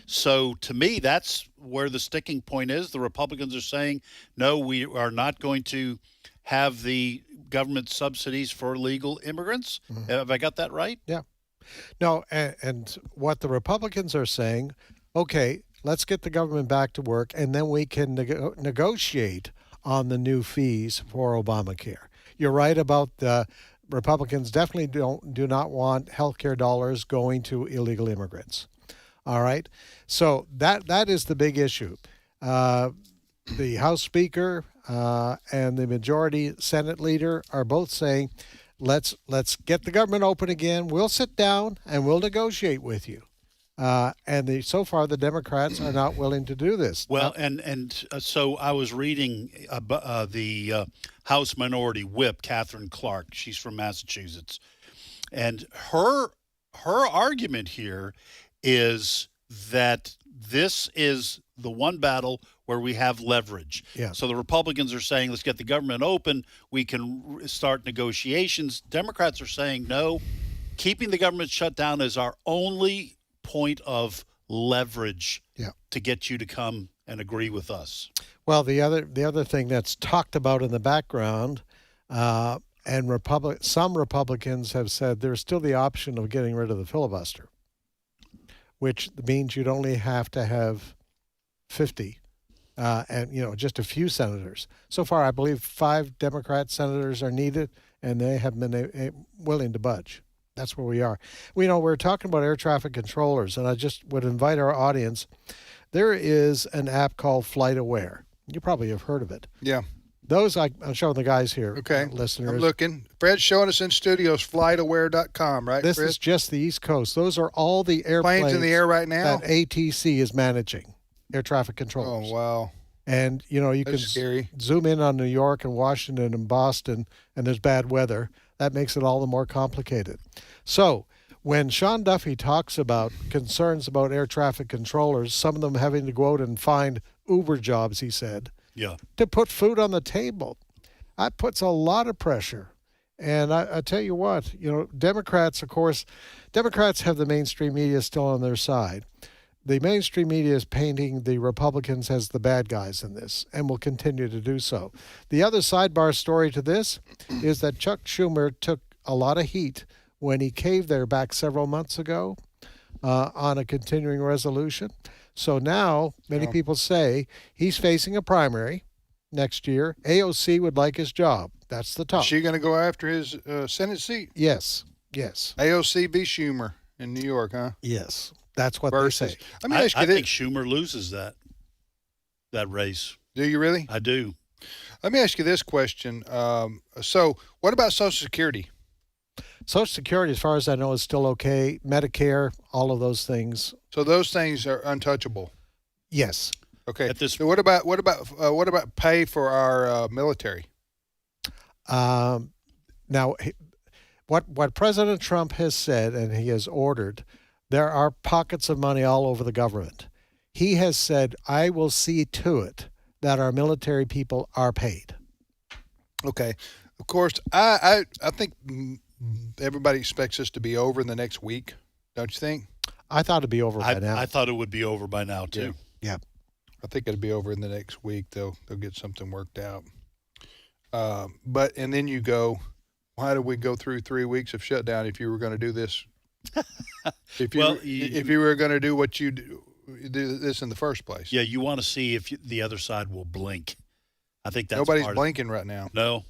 So to me, that's where the sticking point is. The Republicans are saying, no, we are not going to have the government subsidies for illegal immigrants. Have I got that right? Yeah. No, and what the Republicans are saying, okay, let's get the government back to work, and then we can negotiate on the new fees for Obamacare. You're right about the Republicans definitely do not want healthcare dollars going to illegal immigrants. All right? So that is the big issue. The House Speaker and the majority Senate leader are both saying, let's get the government open again. We'll sit down and we'll negotiate with you. So far, the Democrats are not willing to do this. Well, so I was reading the House Minority Whip, Catherine Clark. She's from Massachusetts, and her argument here is that this is the one battle where we have leverage. Yeah. So the Republicans are saying, let's get the government open. We can start negotiations. Democrats are saying, no, keeping the government shut down is our only point of leverage to get you to come and agree with us. Well, the other thing that's talked about in the background, and some Republicans have said there's still the option of getting rid of the filibuster, which means you'd only have to have 50, and just a few senators. So far, I believe 5 Democrat senators are needed, and they have been willing to budge. That's where we are. We're talking about air traffic controllers, and I just would invite our audience. There is an app called Flight Aware. You probably have heard of it. Yeah. Those I'm showing the guys here, okay, listeners. I'm looking. Fred's showing us in studios, flightaware.com, right, This Fred? is just the East Coast. Those are all the airplanes Planes in the air right now? that ATC is managing, air traffic controllers. Oh, wow. And, you can scary. zoom in on New York and Washington and Boston, and there's bad weather. That makes it all the more complicated. So when Sean Duffy talks about concerns about air traffic controllers, some of them having to go out and find Uber jobs, he said, to put food on the table, that puts a lot of pressure. And I tell you what, Democrats, of course, Democrats have the mainstream media still on their side. The mainstream media is painting the Republicans as the bad guys in this and will continue to do so. The other sidebar story to this is that Chuck Schumer took a lot of heat when he caved there back several months ago on a continuing resolution. So now many people say he's facing a primary next year. AOC would like his job. That's the top. Is she going to go after his Senate seat? Yes. AOC v. Schumer in New York, huh? Yes. That's what Versus. they say. Let me ask you I this. think Schumer loses that race. Do you really? I do. Let me ask you this question. So what about Social Security? Social Security, as far as I know, is still okay. Medicare, all of those things. So those things are untouchable. Yes. Okay. So what about pay for our military? Now, what President Trump has said and he has ordered, there are pockets of money all over the government. He has said, I will see to it that our military people are paid. Okay. Of course, I think everybody expects this to be over in the next week, don't you think? I thought it'd be over by now. I thought it would be over by now, too. Yeah. I think it'll be over in the next week. They'll get something worked out. And then you go, why did we go through 3 weeks of shutdown if you were going to do this? If you were going to do what you do this in the first place. Yeah, you want to see if the other side will blink. I think that's nobody's blinking right now. No.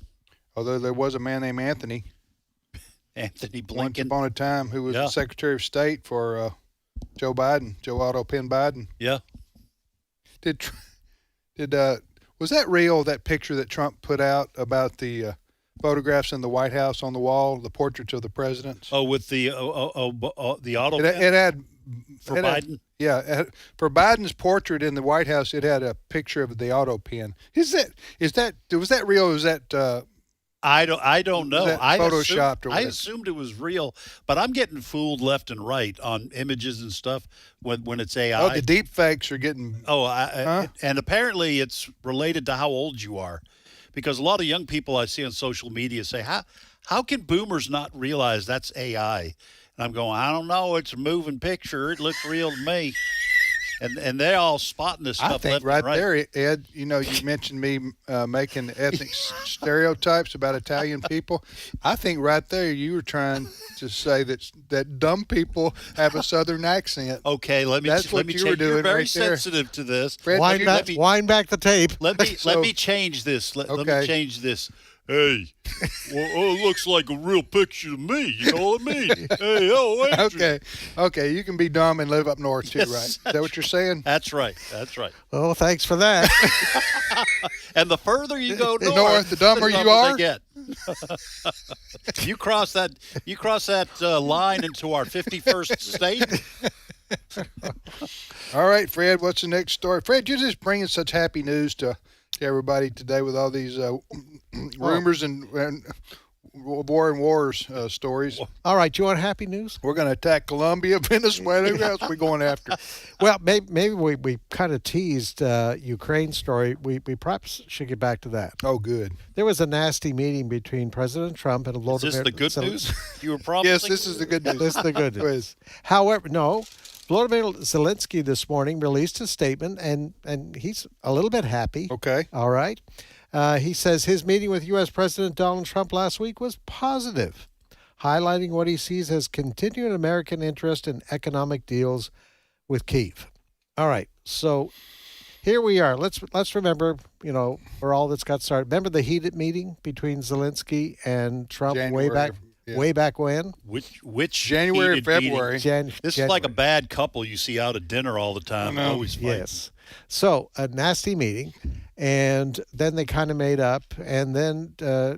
Although there was a man named Anthony blinking. Once upon a time, who was the Secretary of State for Joe Biden, Joe Otto Penn Biden. Yeah. Was that real, that picture that Trump put out about the photographs in the White House on the wall, the portraits of the presidents? Oh, with the auto it had for Biden? For Biden's portrait in the White House, it had a picture of the auto pen. Was that real? Or was that I don't know. I photoshopped or whatever? I assumed it was real, but I'm getting fooled left and right on images and stuff when it's AI. Oh, the deep fakes are getting. And apparently it's related to how old you are, because a lot of young people I see on social media say, "How can boomers not realize that's AI?" And I'm going, "I don't know. It's a moving picture. It looks real to me." And they're all spotting this stuff. I think left and right there, Ed, you mentioned me making ethnic stereotypes about Italian people. I think right there you were trying to say that dumb people have a Southern accent. Okay, That's what you were doing. You're very right there. sensitive to this. Fred, wind back the tape. Let me change this. Let me change this. Hey, it looks like a real picture to me. You know what I mean? Hey, Adrian. Okay. You can be dumb and live up north too, right? Is that what you're saying? That's right. Oh, thanks for that. And the further you go north, the dumber you are. They get. You cross that line into our 51st state. All right, Fred. What's the next story? Fred, you're just bringing such happy news to everybody today with all these rumors and wars stories. All right, you want happy news? We're going to attack Colombia, Venezuela. Who else are we going after? Well, maybe we kind of teased Ukraine story. We perhaps should get back to that. Oh, good. There was a nasty meeting between President Trump and Volodymyr. Is this the good news you were promising? Yes, this is the good news. This is the good news. However, no. Volodymyr Zelensky this morning released a statement, and he's a little bit happy. Okay. All right. He says his meeting with U.S. President Donald Trump last week was positive, highlighting what he sees as continuing American interest in economic deals with Kyiv. All right. So here we are. Let's remember, where all this got started. Remember the heated meeting between Zelensky and Trump way back way back when. Which January, heated February. meeting. This is like a bad couple you see out at dinner all the time. Always fighting. Yes. So a nasty meeting, and then they kind of made up, and then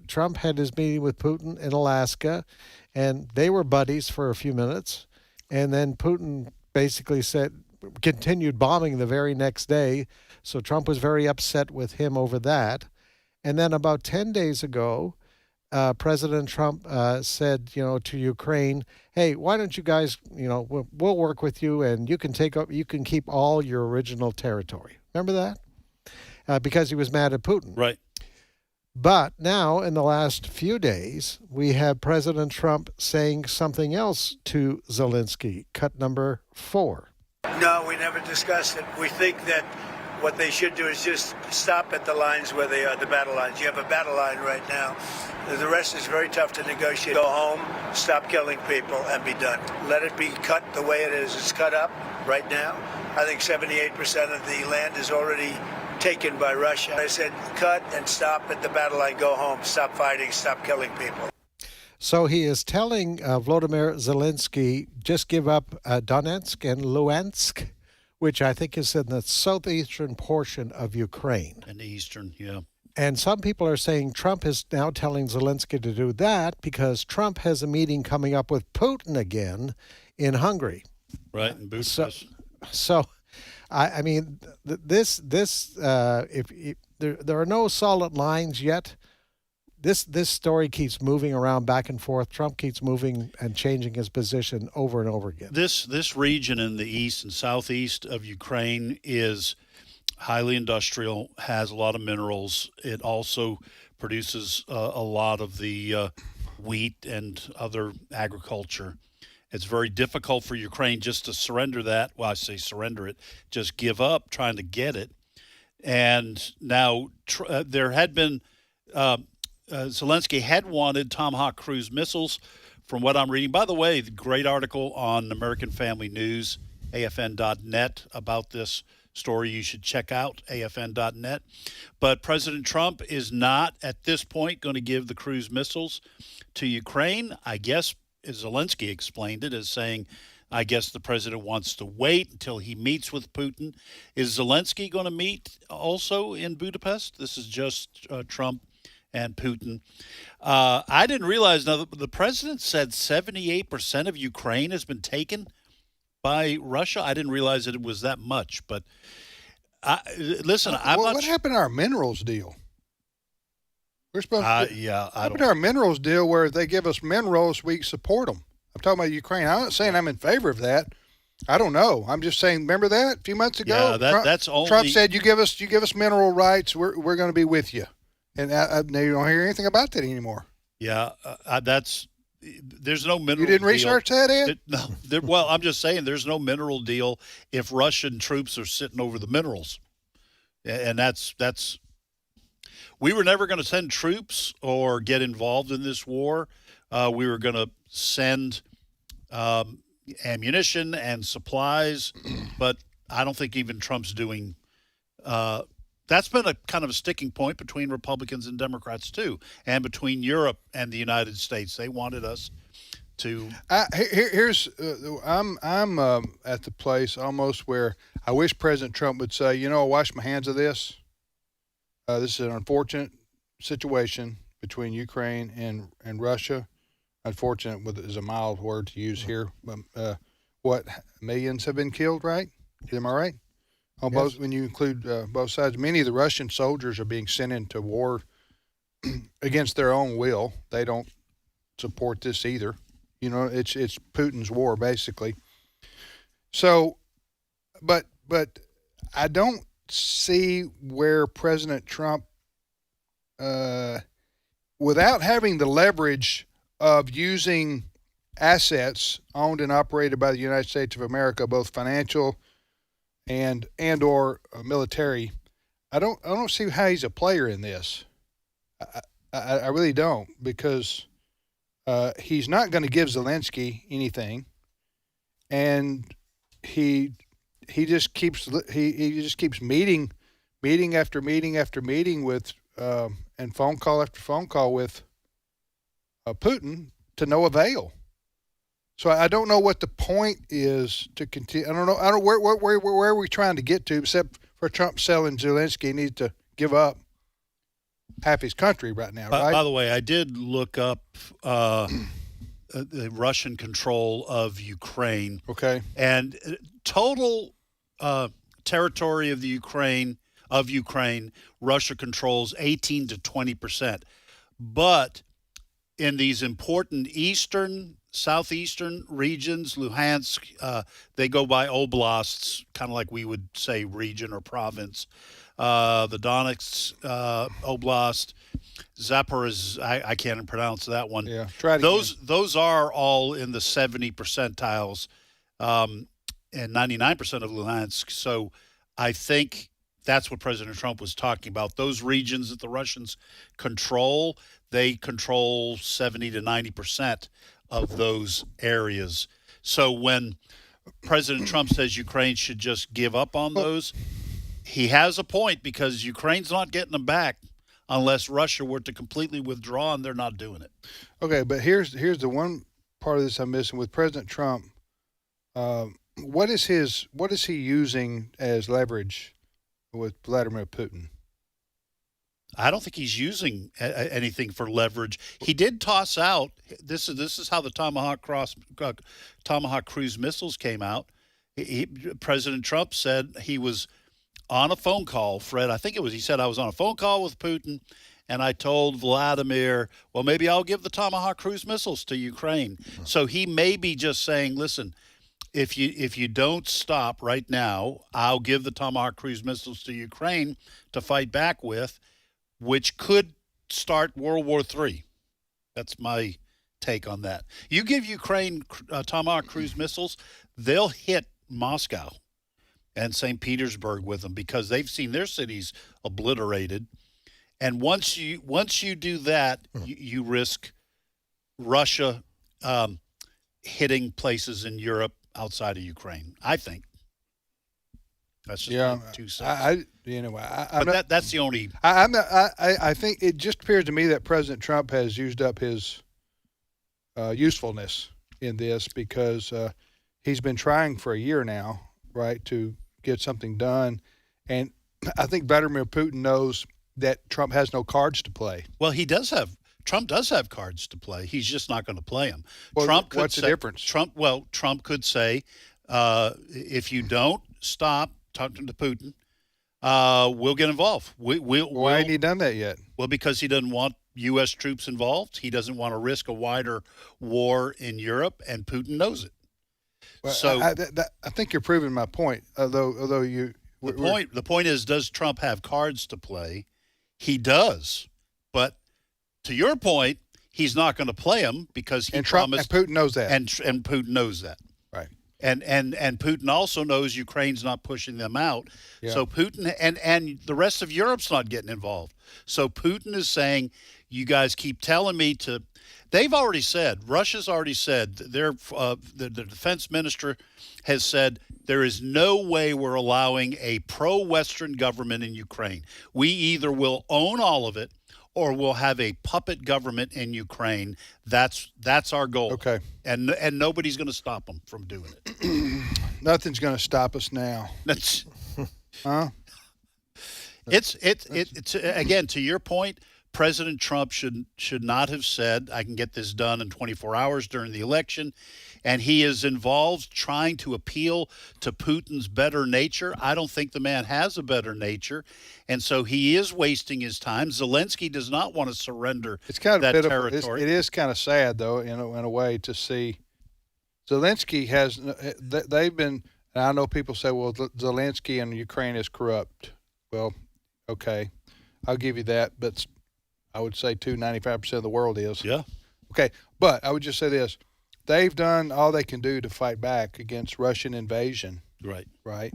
Trump had his meeting with Putin in Alaska, and they were buddies for a few minutes, and then Putin basically continued bombing the very next day, so Trump was very upset with him over that. And then about 10 days ago, President Trump said, to Ukraine, hey, why don't you guys, we'll work with you, and you can keep all your original territory. Remember that? Because he was mad at Putin. Right. But now, in the last few days, we have President Trump saying something else to Zelensky. Cut number 4. No, we never discussed it. We think that what they should do is just stop at the lines where they are, the battle lines. You have a battle line right now. The rest is very tough to negotiate. Go home, stop killing people, and be done. Let it be cut the way it is. It's cut up right now. I think 78% of the land is already taken by Russia. I said cut and stop at the battle line. Go home, stop fighting, stop killing people. So he is telling Volodymyr Zelensky, just give up Donetsk and Luhansk, which I think is in the southeastern portion of Ukraine. And the eastern, yeah. And some people are saying Trump is now telling Zelensky to do that because Trump has a meeting coming up with Putin again in Hungary. Right, in Budapest. So I mean, if there are no solid lines yet. This story keeps moving around back and forth. Trump keeps moving and changing his position over and over again. This region in the east and southeast of Ukraine is highly industrial, has a lot of minerals. It also produces a lot of the wheat and other agriculture. It's very difficult for Ukraine just to surrender that. Well, I say surrender it, just give up trying to get it. And now there had been Zelensky had wanted Tomahawk cruise missiles, from what I'm reading. By the way, the great article on American Family News, AFN.net, about this story you should check out, AFN.net. But President Trump is not, at this point, going to give the cruise missiles to Ukraine. I guess, as Zelensky explained it, as saying, I guess the president wants to wait until he meets with Putin. Is Zelensky going to meet also in Budapest? This is just Trump and Putin. I didn't realize, now the president said 78% of Ukraine has been taken by Russia. I didn't realize that it was that much. But listen, what happened to our minerals deal? We're supposed to. Yeah, what happened to our minerals deal where if they give us minerals, we support them? I'm talking about Ukraine. I'm not saying I'm in favor of that. I don't know. I'm just saying. Remember that a few months ago? Yeah, that's only. Trump said, "You give us mineral rights. We're going to be with you." And now you don't hear anything about that anymore. Yeah, there's no mineral. You didn't deal. research that, Ed? No. Well, I'm just saying there's no mineral deal if Russian troops are sitting over the minerals, and that's. We were never going to send troops or get involved in this war. We were going to send ammunition and supplies, but I don't think even Trump's doing. That's been a kind of a sticking point between Republicans and Democrats too, and between Europe and the United States. They wanted us to. I'm at the place almost where I wish President Trump would say, I wash my hands of this. This is an unfortunate situation between Ukraine and Russia. Unfortunate is a mild word to use here. What, millions have been killed, right? Am I right? On Yes. both, when you include both sides, many of the Russian soldiers are being sent into war against their own will. They don't support this either. It's Putin's war basically. So, but I don't see where President Trump, without having the leverage of using assets owned and operated by the United States of America, both financial and or military, I don't see how he's a player in this. I really don't, because he's not going to give Zelensky anything, and he just keeps meeting after meeting after meeting with and phone call after phone call with Putin to no avail. So I don't know what the point is to continue. I don't know where are we trying to get to, except for Trump selling Zelensky. He needs to give up half his country right now, right? By the way, I did look up the Russian control of Ukraine. Okay. And total territory of Ukraine, Russia controls 18 to 20%. But in these important southeastern regions, Luhansk, they go by oblasts, kind of like we would say region or province. The Donetsk Oblast, Zaporizhzhia, I can't pronounce that one. Yeah, try it those are all in the 70 percentiles, and 99% of Luhansk. So I think that's what President Trump was talking about. Those regions that the Russians control, they control 70 to 90% of those areas. So when President Trump says Ukraine should just give up on those, he has a point, because Ukraine's not getting them back unless Russia were to completely withdraw, and they're not doing it. Okay, but here's the one part of this I'm missing with President Trump. What is he using as leverage with Vladimir Putin? I don't think he's using anything for leverage. He did toss out. This is how the Tomahawk cruise missiles came out. President Trump said he was on a phone call, Fred. I think he said, I was on a phone call with Putin, and I told Vladimir, well, maybe I'll give the Tomahawk cruise missiles to Ukraine. So he may be just saying, listen, if you don't stop right now, I'll give the Tomahawk cruise missiles to Ukraine to fight back with, which could start World War III. That's my take on that. You give Ukraine Tomahawk cruise missiles, they'll hit Moscow and St. Petersburg with them, because they've seen their cities obliterated. And once you do that, you risk Russia hitting places in Europe outside of Ukraine, I think. That's just my 2 cents. That's the only. I think it just appears to me that President Trump has used up his usefulness in this, because he's been trying for a year now, right, to get something done, and I think Vladimir Putin knows that Trump has no cards to play. Well, Trump does have cards to play. He's just not going to play them. Well, what's the difference? Trump could say, if you don't stop talking to Putin, we'll get involved. Why hasn't he done that yet? Well, because he doesn't want U.S. troops involved. He doesn't want to risk a wider war in Europe, and Putin knows it. Well, so I think you're proving my point. Although you, the point is, does Trump have cards to play? He does, but to your point, he's not going to play them because he promised. And Putin knows that. And Putin knows that. Right. And Putin also knows Ukraine's not pushing them out. Yeah. So Putin and the rest of Europe's not getting involved. So Putin is saying, you guys keep telling me to. They've already said, Russia's already said, the defense minister has said, there is no way we're allowing a pro-Western government in Ukraine. We either will own all of it, or we'll have a puppet government in Ukraine. That's our goal. Okay. And nobody's going to stop them from doing it. Nothing's going to stop us now. That's huh? It's again, to your point, President Trump should not have said, I can get this done in 24 hours during the election. And he is involved trying to appeal to Putin's better nature. I don't think the man has a better nature. And so he is wasting his time. Zelensky does not want to surrender that territory. It is kind of sad, though, in a way, to see Zelensky has – they've been – and I know people say, well, Zelensky and Ukraine is corrupt. Well, okay, I'll give you that. But I would say, 95% of the world is. Yeah. Okay, but I would just say this. They've done all they can do to fight back against Russian invasion. Right.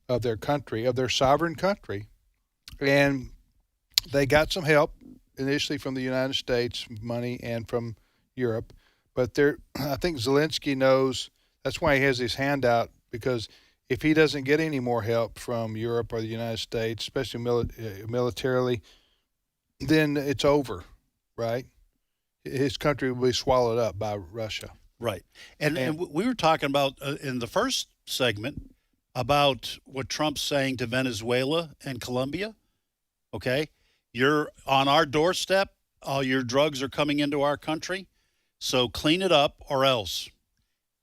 Of their country, of their sovereign country. And they got some help initially from the United States, money, and from Europe. But I think Zelensky knows that's why he has his hand out, because if he doesn't get any more help from Europe or the United States, especially militarily, then it's over, right? his country will be swallowed up by Russia. Right. And we were talking about in the first segment about what Trump's saying to Venezuela and Colombia. Okay. You're on our doorstep. All your drugs are coming into our country. So clean it up or else.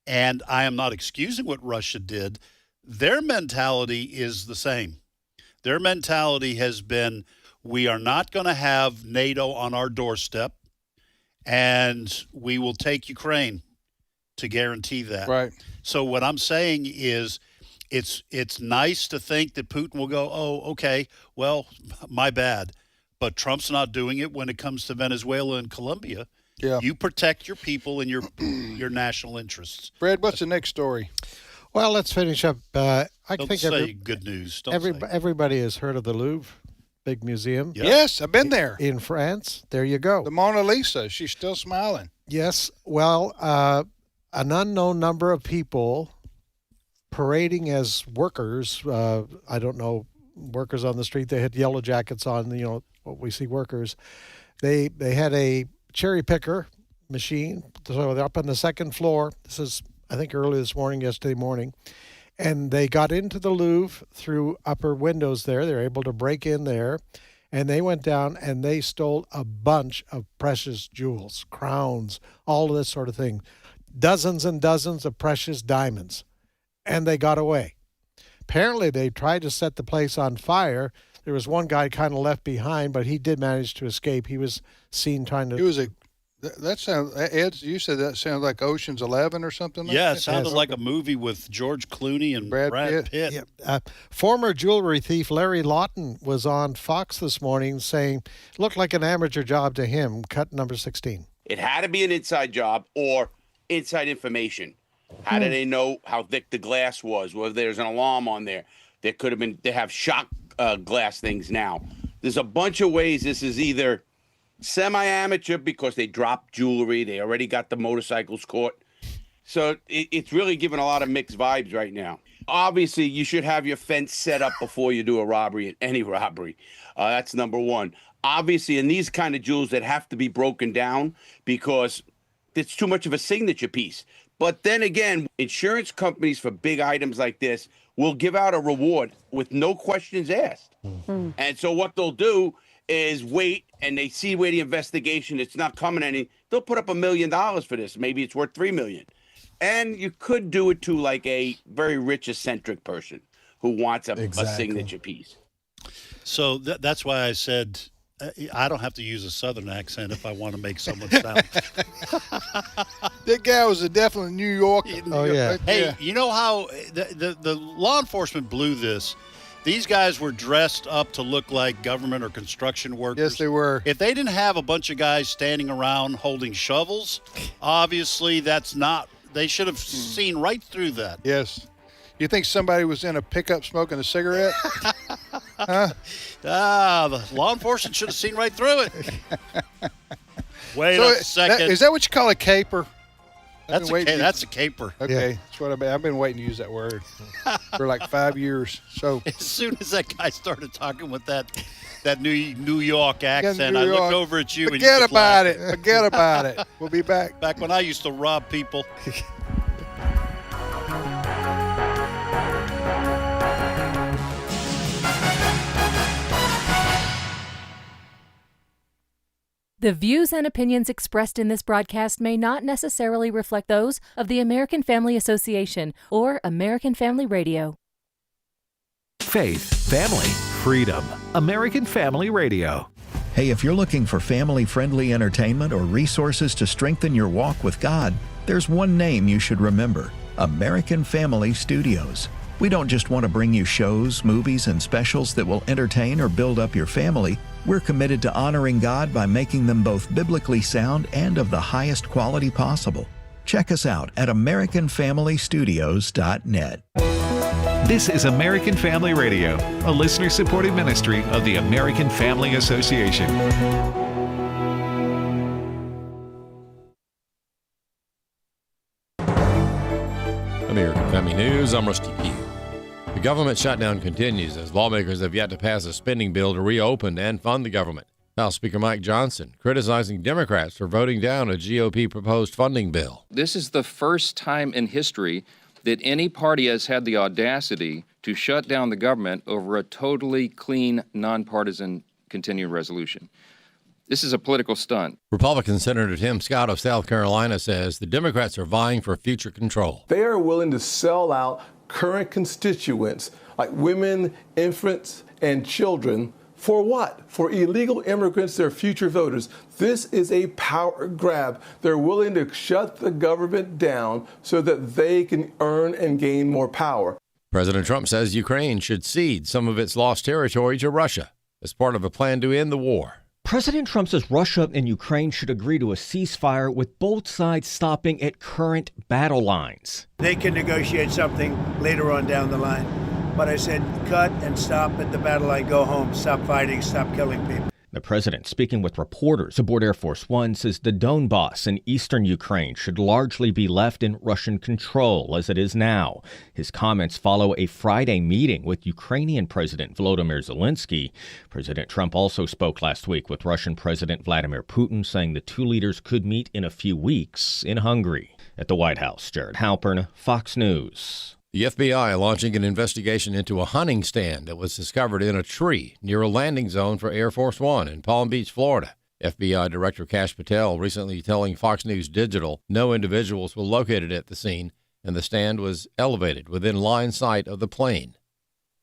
And I am not excusing what Russia did. Their mentality is the same. Their mentality has been, we are not going to have NATO on our doorstep, and we will take Ukraine to guarantee that. Right. So what I'm saying is it's nice to think that Putin will go, oh, okay, well, my bad. But Trump's not doing it when it comes to Venezuela and Colombia. Yeah. You protect your people and your national interests. Fred, what's the next story? Well, let's finish up. I Don't think say good news. everybody has heard of the Louvre, big museum. Yep. Yes, I've been there. In France. There you go. The Mona Lisa. She's still smiling. Yes. Well, an unknown number of people parading as workers. I don't know, workers on the street. They had yellow jackets on, what we see workers. They had a cherry picker machine. So they're up on the second floor. This is, I think, early this morning, yesterday morning. And they got into the Louvre through upper windows there. They're able to break in there. And they went down and they stole a bunch of precious jewels, crowns, all of this sort of thing. Dozens and dozens of precious diamonds. And they got away. Apparently, they tried to set the place on fire. There was one guy kind of left behind, but he did manage to escape. He was seen trying to... He was that sounds, Ed, you said that sounded like Ocean's 11 or something like that? Yeah, it sounded like a movie with George Clooney and Brad Pitt. Yeah. Former jewelry thief Larry Lawton was on Fox this morning saying, looked like an amateur job to him, cut number 16. It had to be an inside job or inside information. How did they know how thick the glass was? Well, there's an alarm on there. There could have been, they have shock glass things now. There's a bunch of ways this is either semi-amateur because they dropped jewelry. They already got the motorcycles caught. So it's really giving a lot of mixed vibes right now. Obviously, you should have your fence set up before you do a robbery, any robbery. That's number one. Obviously, in these kind of jewels that have to be broken down because it's too much of a signature piece. But then again, insurance companies for big items like this will give out a reward with no questions asked. Mm-hmm. And so what they'll do is wait, and they see where the investigation, it's not coming any, they'll put up $1 million for this. Maybe it's worth $3 million. And you could do it to like a very rich, eccentric person who wants a signature piece. So that's why I said I don't have to use a Southern accent if I want to make someone sound. That guy was definitely New York. Oh, yeah. Hey, you know how the law enforcement blew this? These guys were dressed up to look like government or construction workers. Yes, they were. If they didn't have a bunch of guys standing around holding shovels, obviously that's not, they should have seen right through that. Yes. You think somebody was in a pickup smoking a cigarette? Huh? The law enforcement should have seen right through it. Wait a second. Is that what you call a caper? That's a caper. Okay, yeah. That's what I've been waiting to use that word for like 5 years. So as soon as that guy started talking with that New York accent, I looked over at you. Forget about it. Forget about it. We'll be back. Back when I used to rob people. The views and opinions expressed in this broadcast may not necessarily reflect those of the American Family Association or American Family Radio. Faith, family, freedom. American Family Radio. Hey, if you're looking for family-friendly entertainment or resources to strengthen your walk with God, there's one name you should remember: American Family Studios. We don't just want to bring you shows, movies, and specials that will entertain or build up your family. We're committed to honoring God by making them both biblically sound and of the highest quality possible. Check us out at AmericanFamilyStudios.net. This is American Family Radio, a listener-supported ministry of the American Family Association. American Family News, I'm Rusty Pugh. The government shutdown continues as lawmakers have yet to pass a spending bill to reopen and fund the government. House Speaker Mike Johnson criticizing Democrats for voting down a GOP proposed funding bill. This is the first time in history that any party has had the audacity to shut down the government over a totally clean, nonpartisan continuing resolution. This is a political stunt. Republican Senator Tim Scott of South Carolina says the Democrats are vying for future control. They are willing to sell out current constituents like women, infants, and children. For what? For illegal immigrants, their future voters. This is a power grab. They're willing to shut the government down so that they can earn and gain more power. President Trump says Ukraine should cede some of its lost territory to Russia as part of a plan to end the war. President Trump says Russia and Ukraine should agree to a ceasefire with both sides stopping at current battle lines. They can negotiate something later on down the line. But I said, cut and stop at the battle line, go home, stop fighting, stop killing people. The president, speaking with reporters aboard Air Force One, says the Donbass in eastern Ukraine should largely be left in Russian control as it is now. His comments follow a Friday meeting with Ukrainian President Volodymyr Zelensky. President Trump also spoke last week with Russian President Vladimir Putin, saying the two leaders could meet in a few weeks in Hungary. At the White House, Jared Halpern, Fox News. The FBI launching an investigation into a hunting stand that was discovered in a tree near a landing zone for Air Force One in Palm Beach, Florida. FBI Director Kash Patel recently telling Fox News Digital no individuals were located at the scene and the stand was elevated within line sight of the plane.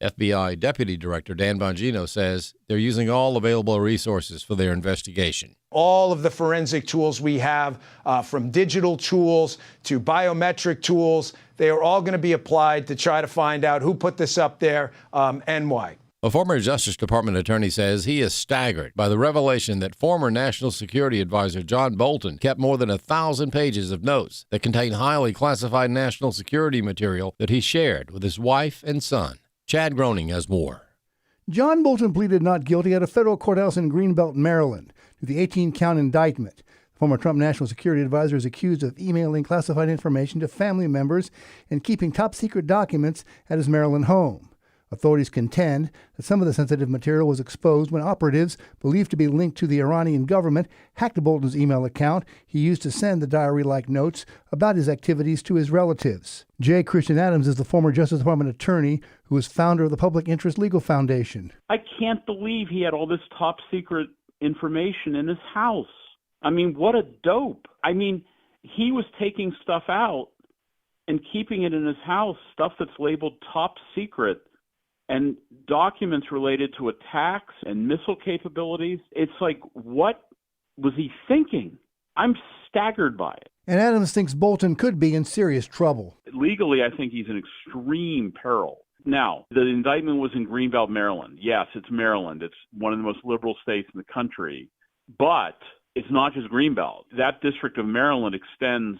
FBI Deputy Director Dan Bongino says they're using all available resources for their investigation. All of the forensic tools we have, from digital tools to biometric tools, they are all going to be applied to try to find out who put this up there and why. A former Justice Department attorney says he is staggered by the revelation that former National Security Advisor John Bolton kept more than 1,000 pages of notes that contain highly classified national security material that he shared with his wife and son. Chad Groening has more. John Bolton pleaded not guilty at a federal courthouse in Greenbelt, Maryland, to the 18-count indictment. The former Trump National Security Advisor is accused of emailing classified information to family members and keeping top-secret documents at his Maryland home. Authorities contend that some of the sensitive material was exposed when operatives, believed to be linked to the Iranian government, hacked Bolton's email account he used to send the diary-like notes about his activities to his relatives. J. Christian Adams is the former Justice Department attorney who is founder of the Public Interest Legal Foundation. I can't believe he had all this top-secret information in his house. I mean, what a dope. I mean, he was taking stuff out and keeping it in his house, stuff that's labeled top secret, and documents related to attacks and missile capabilities. It's like, what was he thinking? I'm staggered by it. And Adams thinks Bolton could be in serious trouble. Legally, I think he's in extreme peril. Now, the indictment was in Greenbelt, Maryland. Yes, it's Maryland. It's one of the most liberal states in the country. But it's not just Greenbelt. That district of Maryland extends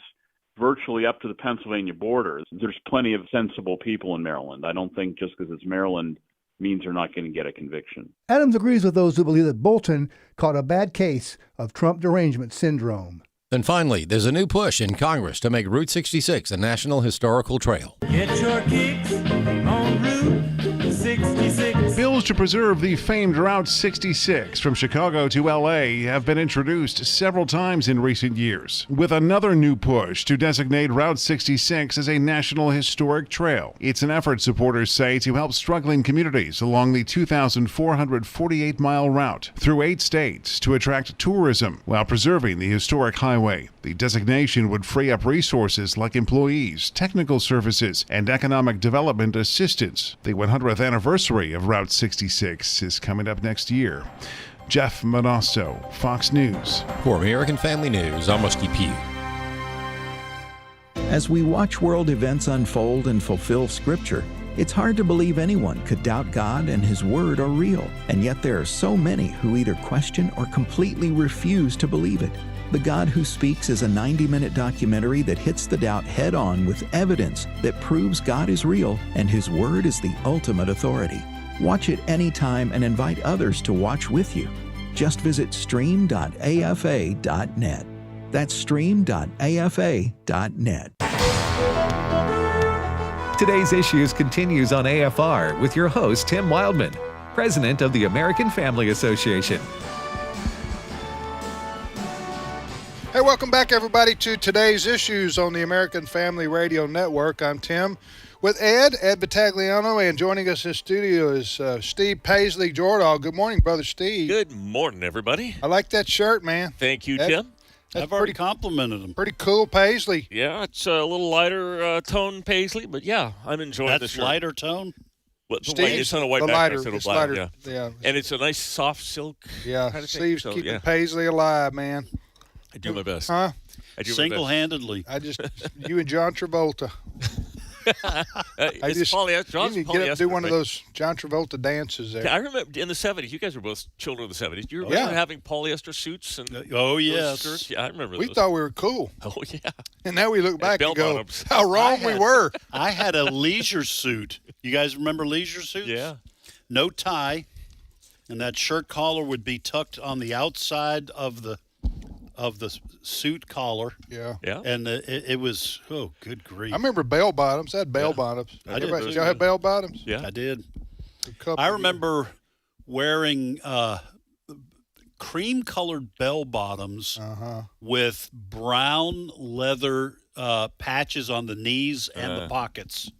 virtually up to the Pennsylvania border. There's plenty of sensible people in Maryland. I don't think just because it's Maryland means they're not going to get a conviction. Adams agrees with those who believe that Bolton caught a bad case of Trump derangement syndrome. And finally, there's a new push in Congress to make Route 66 a National Historical Trail. Get your kicks on Route 66. Bills to preserve the famed Route 66 from Chicago to L.A. have been introduced several times in recent years, with another new push to designate Route 66 as a National Historic Trail. It's an effort, supporters say, to help struggling communities along the 2,448-mile route through 8 states to attract tourism while preserving the historic highway. The designation would free up resources like employees, technical services, and economic development assistance. The 100th anniversary of Route 66 is coming up next year. Jeff Manasso, Fox News. For American Family News, I'm Rusty Pugh. As we watch world events unfold and fulfill Scripture, it's hard to believe anyone could doubt God and His Word are real. And yet there are so many who either question or completely refuse to believe it. The God Who Speaks is a 90-minute documentary that hits the doubt head-on with evidence that proves God is real and His Word is the ultimate authority. Watch it anytime and invite others to watch with you. Just visit stream.afa.net. That's stream.afa.net. Today's Issues continues on AFR with your host, Tim Wildmon, president of the American Family Association. welcome back, everybody, to today's issues on the American Family Radio Network. I'm Tim with Ed Battagliano, and joining us in studio is Steve Paisley Jordahl. Good morning, Brother Steve. Good morning, everybody. I like that shirt, man. Thank you, Tim. I've already complimented him. Pretty cool Paisley. Yeah, it's a little lighter tone Paisley, but yeah, I'm enjoying the That's shirt. lighter tone? It's on a white the background. lighter, so it's black, lighter. Yeah. And it's a nice soft silk Yeah, kind of thing. Steve's So, keeping yeah. Paisley alive, man. I do my best. Huh? I do Single-handedly. You and John Travolta. John's you need to get up and polyester, do one of right? those John Travolta dances there. I remember in the 70s, you guys were both children of the 70s. Do you remember Yeah. having polyester suits? And Oh, those yes. skirts? Yeah, I remember We those. thought we were cool. Oh, yeah. And now we look back and go, bell-bottoms. how wrong we were. I had a leisure suit. You guys remember leisure suits? Yeah. No tie, and that shirt collar would be tucked on the outside of the suit collar. Yeah. Yeah. And it was, oh, good grief. I remember bell bottoms. I had bell bottoms. I did Everybody, those y'all have too. bell bottoms? Yeah. I did. A couple I of remember wearing cream-colored bell bottoms with brown leather patches on the knees and the pockets.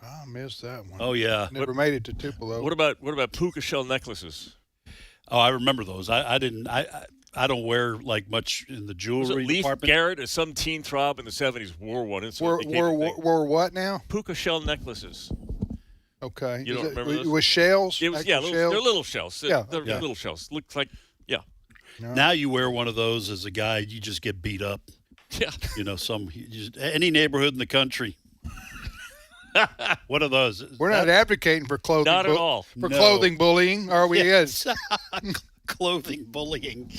I missed that one. Oh, yeah. Never made it to Tupelo. What about puka shell necklaces? Oh, I remember those. I didn't. I don't wear like much in the Was it jewelry Leif department. Garrett or some teen throb in the 70s wore one? And so it became a thing. Were what now? Puka shell necklaces. Okay. You don't remember those? With shells? It was, Actual they're shells? little shells. Yeah. They're Yeah. little shells. Looks like, yeah. Now you wear one of those as a guy, you just get beat up. Yeah. You know, any neighborhood in the country. What are those? We're not advocating for clothing. Not at all. For No. clothing bullying, are we? Yes. Clothing bullying.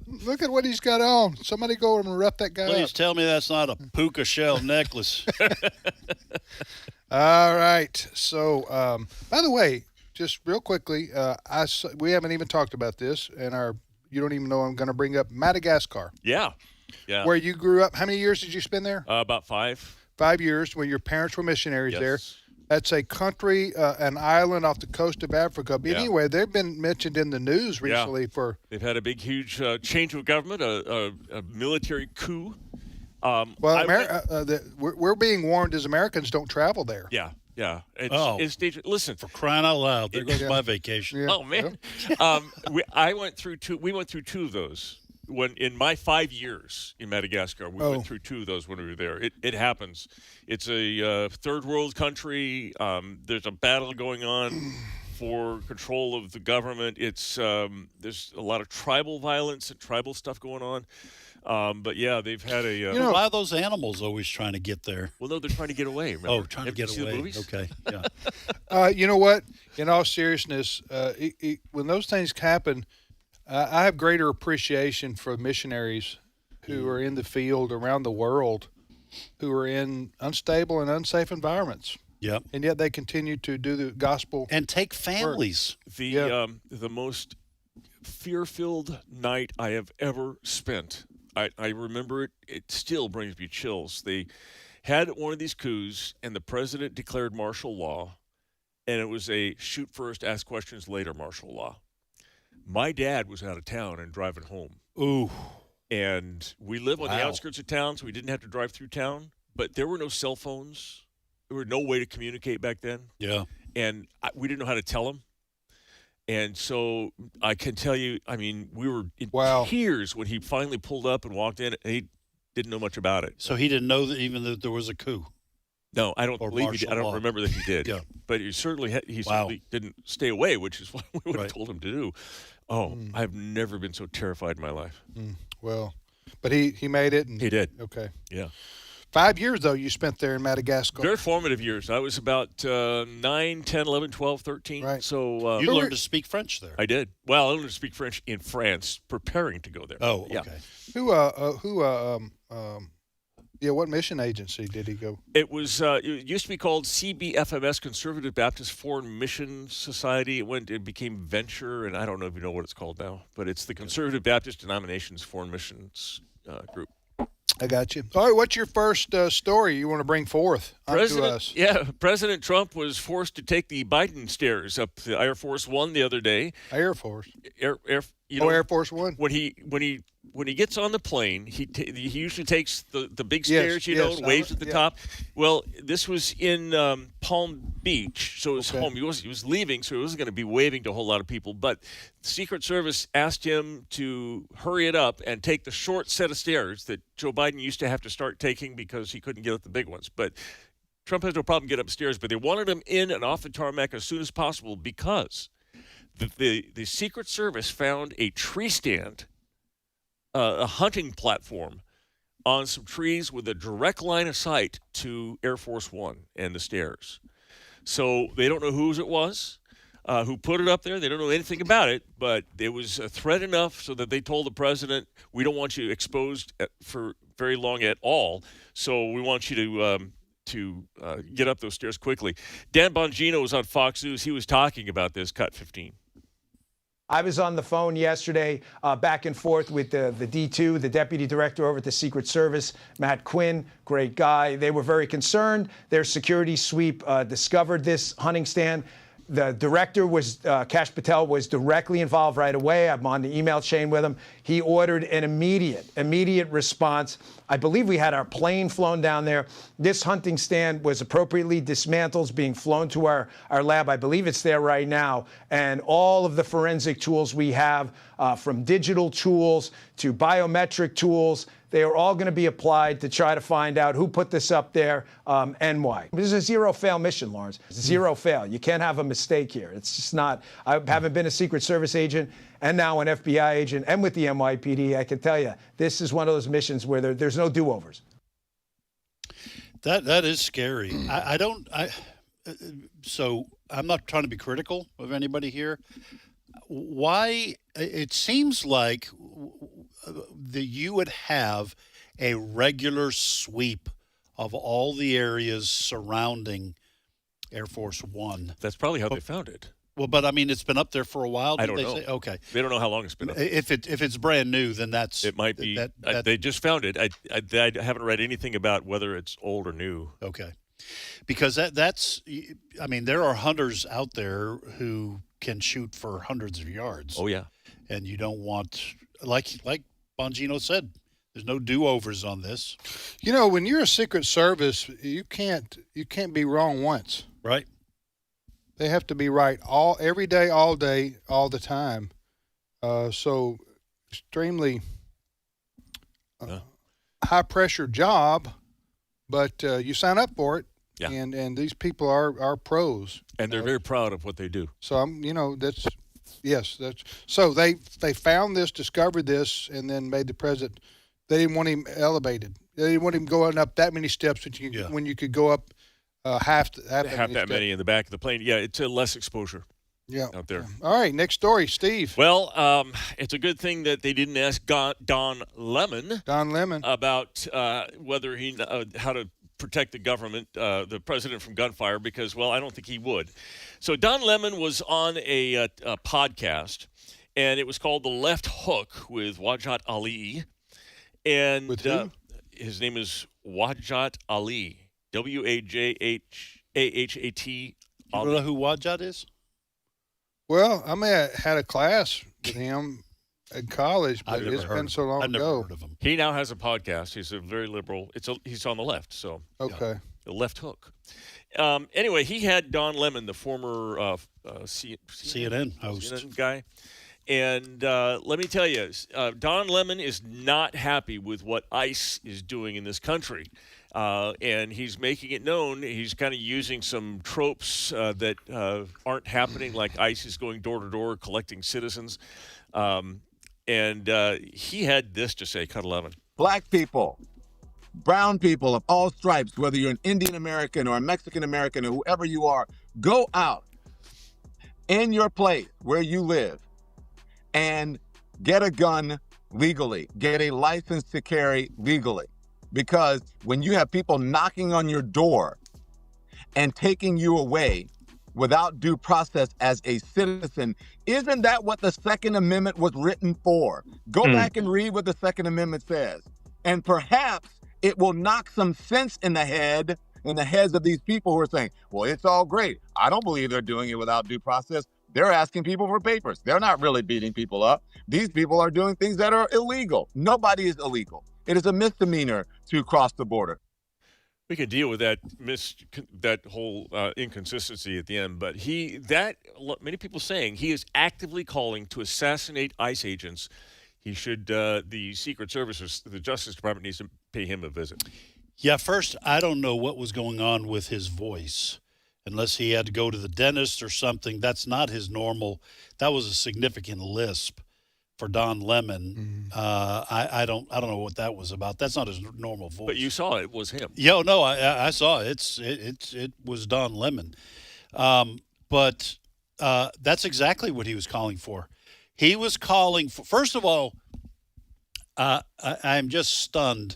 Look at what he's got on. Somebody go over and rough that guy Please up. tell me that's not a puka shell necklace. All right. So, by the way, just real quickly, we haven't even talked about this, and you don't even know I'm going to bring up Madagascar. Yeah. Yeah. Where you grew up. How many years did you spend there? About 5. 5 years, when your parents were missionaries Yes. there. That's a country, an island off the coast of Africa. But Yeah. anyway, they've been mentioned in the news recently for. They've had a big, huge change of government, a military coup. Well, we're being warned as Americans don't travel there. Yeah, yeah. It's dangerous. Listen, for crying out loud, there goes my vacation. Yeah. Oh man, we went through 2 of those. When in my 5 years in Madagascar, we went through 2 of those when we were there. It happens. It's a third world country. There's a battle going on for control of the government. It's there's a lot of tribal violence and tribal stuff going on. But yeah, they've had a. Why are those animals always trying to get there? Well, no, they're trying to get away. Remember? Oh, trying to Have you get seen the away. movies? Okay, yeah. You know what? In all seriousness, when those things happen, I have greater appreciation for missionaries who are in the field around the world, who are in unstable and unsafe environments. Yep. And yet they continue to do the gospel and take families. The most fear-filled night I have ever spent. I remember it. It still brings me chills. They had one of these coups, and the president declared martial law, and it was a shoot first, ask questions later martial law. My dad was out of town and driving home. Ooh. And we live on the Wow. outskirts of town, so we didn't have to drive through town. But there were no cell phones. There were no way to communicate back then. Yeah. And we didn't know how to tell him. And so I can tell you, I mean, we were in tears when he finally pulled up and walked in. And he didn't know much about it. So he didn't know that there was a coup. No, I don't Or believe he did. I martial don't law. remember that he did. Yeah. But he certainly certainly didn't stay away, which is what we would have told him to do. Oh, I've never been so terrified in my life. Well, but he made it. And, He did. Okay. Yeah. 5 years, though, you spent there in Madagascar. Very formative years. I was about 9, 10, 11, 12, 13. Right. So You learned to speak French there. I did. Well, I learned to speak French in France, preparing to go there. Oh, yeah. okay. What mission agency did he go? It was. It used to be called CBFMS, Conservative Baptist Foreign Mission Society. It became Venture, and I don't know if you know what it's called now, but it's the Conservative Baptist Denominations Foreign Missions Group. I got you. All right, what's your first story you want to bring forth to us? President Trump was forced to take the Biden stairs up the Air Force One the other day. Air Force. Air Force One. When he when he gets on the plane, he usually takes the big stairs, and waves at the top. Well, this was in Palm Beach, so it was home. He was leaving, so he wasn't going to be waving to a whole lot of people. But the Secret Service asked him to hurry it up and take the short set of stairs that Joe Biden used to have to start taking because he couldn't get up the big ones. But Trump has no problem getting upstairs, but they wanted him in and off the tarmac as soon as possible because the Secret Service found a tree stand, a hunting platform on some trees with a direct line of sight to Air Force One and the stairs. So they don't know whose it was, who put it up there. They don't know anything about it, but it was a threat enough so that they told the president, we don't want you exposed for very long at all, so we want you to get up those stairs quickly. Dan Bongino was on Fox News. He was talking about this, Cut 15. I was on the phone yesterday back and forth with the D2, the deputy director over at the Secret Service, Matt Quinn, great guy. They were very concerned. Their security sweep discovered this hunting stand. The director was, Kash Patel, was directly involved right away. I'm on the email chain with him. He ordered an immediate response. I believe we had our plane flown down there. This hunting stand was appropriately dismantled, being flown to our lab. I believe it's there right now. And all of the forensic tools we have, from digital tools to biometric tools, they are all going to be applied to try to find out who put this up there and why. This is a zero-fail mission, Lawrence. Zero fail. You can't have a mistake here. It's just not. I haven't been a Secret Service agent and now an FBI agent and with the NYPD. I can tell you, this is one of those missions where there's no do-overs. That is scary. So I'm not trying to be critical of anybody here. Why? It seems like that you would have a regular sweep of all the areas surrounding Air Force One. That's probably how they found it. Well, but I mean, it's been up there for a while. I don't know. Say? Okay. They don't know how long it's been up there. If it's brand new, then it might be. They just found it. I haven't read anything about whether it's old or new. Okay. Because that's, I mean, there are hunters out there who can shoot for hundreds of yards. Oh, yeah. And you don't want, like Bongino said, there's no do-overs on this. You know, when you're a Secret Service, you can't be wrong once. Right. They have to be right every day, all day, all the time. So extremely high-pressure job, but you sign up for it. Yeah. And these people are pros. And they're very proud of what they do. So so they found this, discovered this, and then made the president. They didn't want him elevated. They didn't want him going up that many steps when you could go up half that many in the back of the plane. Yeah, it's a less exposure. Yeah. Out there. All right, next story, Steve. Well, it's a good thing that they didn't ask Don Lemon. About whether he how to protect the government, the president, from gunfire, because, well, I don't think he would. So Don Lemon was on a podcast, and it was called The Left Hook with Wajat Ali. And with who? His name is Wajat Ali, Wajhat. You don't know who Wajat is? Well, I may have had a class with him in college, but it's been so long ago. I've never heard of him. He now has a podcast. He's a very liberal. He's on the left, so okay. The Left Hook. Anyway, he had Don Lemon, the former CNN host CNN guy, and let me tell you, Don Lemon is not happy with what ICE is doing in this country. And he's making it known. He's kind of using some tropes that aren't happening, like ICE is going door to door collecting citizens. And he had this to say, Cut 11. Black people, brown people of all stripes, whether you're an Indian American or a Mexican American or whoever you are, go out in your place where you live and get a gun legally, get a license to carry legally. Because when you have people knocking on your door and taking you away without due process as a citizen, isn't that what the Second Amendment was written for? Go back and read what the Second Amendment says. And perhaps it will knock some sense in the heads of these people who are saying, well, it's all great. I don't believe they're doing it without due process. They're asking people for papers. They're not really beating people up. These people are doing things that are illegal. Nobody is illegal. It is a misdemeanor to cross the border. We can deal with that whole inconsistency at the end, but many people saying he is actively calling to assassinate ICE agents. He should, the Secret Service, the Justice Department needs to pay him a visit. Yeah, first, I don't know what was going on with his voice, unless he had to go to the dentist or something. That's not his normal. That was a significant lisp for Don Lemon. I don't know what that was about. That's not his normal voice. But you saw it was him. Yeah, no, I saw it. It was Don Lemon. But that's exactly what he was calling for. He was calling for, first of all, I'm just stunned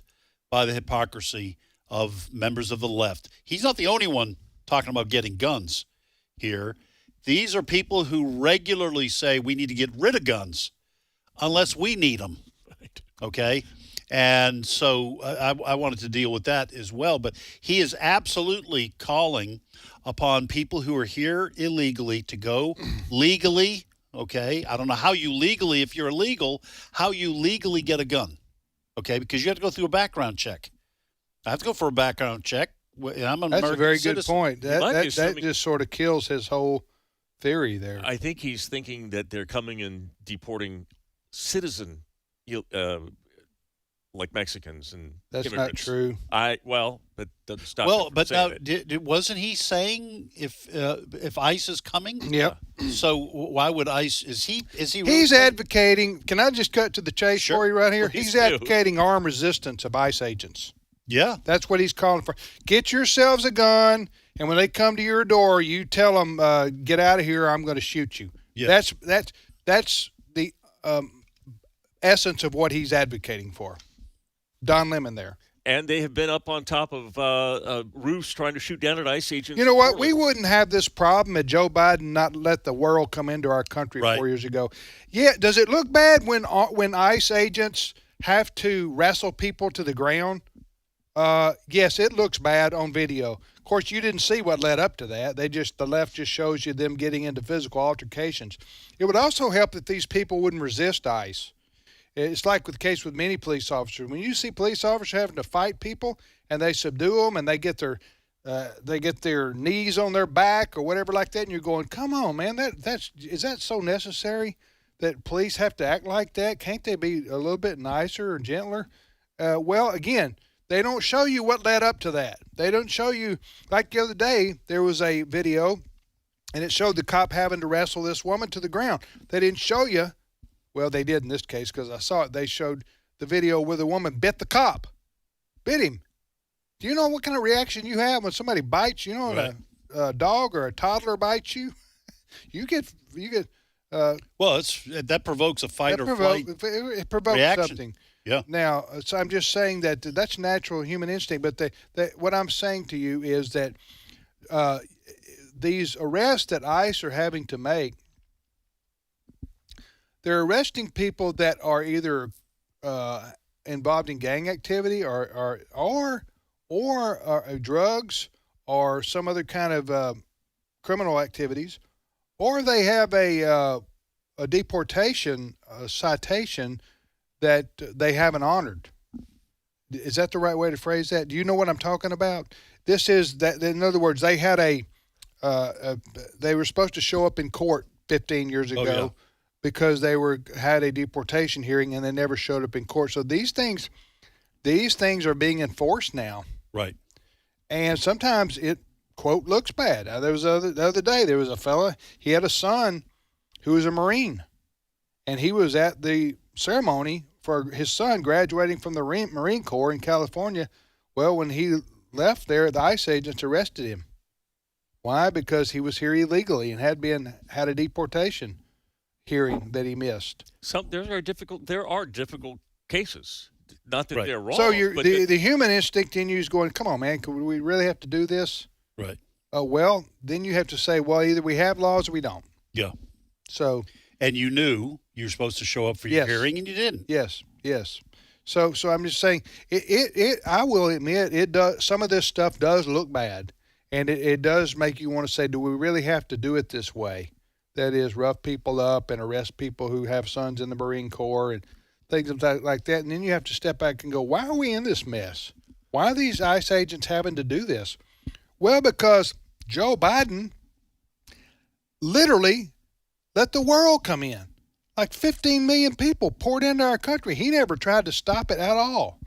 by the hypocrisy of members of the left. He's not the only one talking about getting guns here. These are people who regularly say we need to get rid of guns unless we need them. Right. Okay? And so I wanted to deal with that as well. But he is absolutely calling upon people who are here illegally to go legally. Okay, I don't know how you legally, if you're illegal, how you legally get a gun. Okay, because you have to go through a background check. I have to go for a background check. I'm an That's American a very citizen. good point. That just sort of kills his whole theory there. I think he's thinking that they're coming and deporting citizen, like Mexicans and that's immigrants. not true. That doesn't stop. Well, but now, wasn't he saying if ICE is coming? Yep. So why would ICE? Is he? He's advocating. Can I just cut to the chase for you right here? He's advocating armed resistance of ICE agents. Yeah, that's what he's calling for. Get yourselves a gun, and when they come to your door, you tell them, "Get out of here! I'm going to shoot you." Yeah. That's the essence of what he's advocating for. Don Lemon there. And they have been up on top of roofs trying to shoot down at ICE agents. You know what? We wouldn't have this problem had Joe Biden not let the world come into our country 4 years ago. Yeah, does it look bad when ICE agents have to wrestle people to the ground? Yes, it looks bad on video. Of course, you didn't see what led up to that. The left just shows you them getting into physical altercations. It would also help that these people wouldn't resist ICE. It's like with the case with many police officers. When you see police officers having to fight people and they subdue them and they get their knees on their back or whatever like that, and you're going, come on, man, is that so necessary that police have to act like that? Can't they be a little bit nicer or gentler? Well, again, they don't show you what led up to that. They don't show you, like the other day, there was a video and it showed the cop having to wrestle this woman to the ground. They didn't show you. Well, they did in this case because I saw it. They showed the video where the woman bit the cop. Bit him. Do you know what kind of reaction you have when somebody bites you? Right. A dog or a toddler bites you? you get. Well, that provokes a fight or flight. It provokes reaction. something. Yeah. Now, so I'm just saying that's natural human instinct. But what I'm saying to you is that these arrests that ICE are having to make, they're arresting people that are either involved in gang activity or drugs or some other kind of criminal activities, or they have a deportation citation that they haven't honored. Is that the right way to phrase that? Do you know what I'm talking about? This is that. In other words, they had they were supposed to show up in court 15 years ago. Oh, yeah. Because they had a deportation hearing and they never showed up in court. So these things are being enforced now. Right. And sometimes it, quote, looks bad. There was the other day, there was a fella, he had a son who was a Marine. And he was at the ceremony for his son graduating from the Marine Corps in California. Well, when he left there, the ICE agents arrested him. Why? Because he was here illegally and had a deportation hearing that he missed. There are difficult cases. Not that they're wrong. So the human instinct in you is going, come on, man, could we really have to do this? Right. Well, then you have to say, well, either we have laws or we don't. Yeah. So. And you knew you were supposed to show up for your hearing, and you didn't. Yes. So I'm just saying, I will admit, it does. Some of this stuff does look bad, and it does make you want to say, do we really have to do it this way? that is rough people up and arrest people who have sons in the Marine Corps and things like that. And then you have to step back and go, why are we in this mess? Why are these ICE agents having to do this? Well, because Joe Biden literally let the world come in. Like 15 million people poured into our country. He never tried to stop it at all.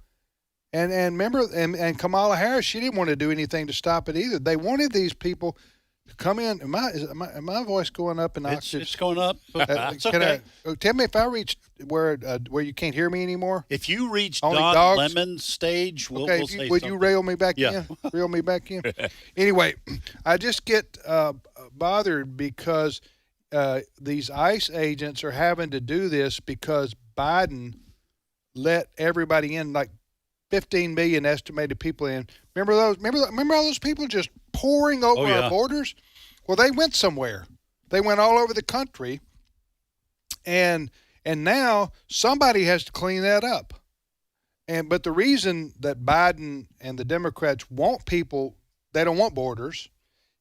And remember, and Kamala Harris, she didn't want to do anything to stop it either. They wanted these people to come in. Am my voice going up in octaves? It's going up. It's okay. Tell me if I reach where you can't hear me anymore. If you reach Only Don dogs? Lemon's stage, we'll say something. Would you reel me back in? Reel me back in? Anyway, I just get bothered because these ICE agents are having to do this because Biden let everybody in, like 15 million estimated people in. Remember those? Remember all those people just pouring over our borders? Well, they went somewhere. They went all over the country, and now somebody has to clean that up. But the reason that Biden and the Democrats want people, they don't want borders,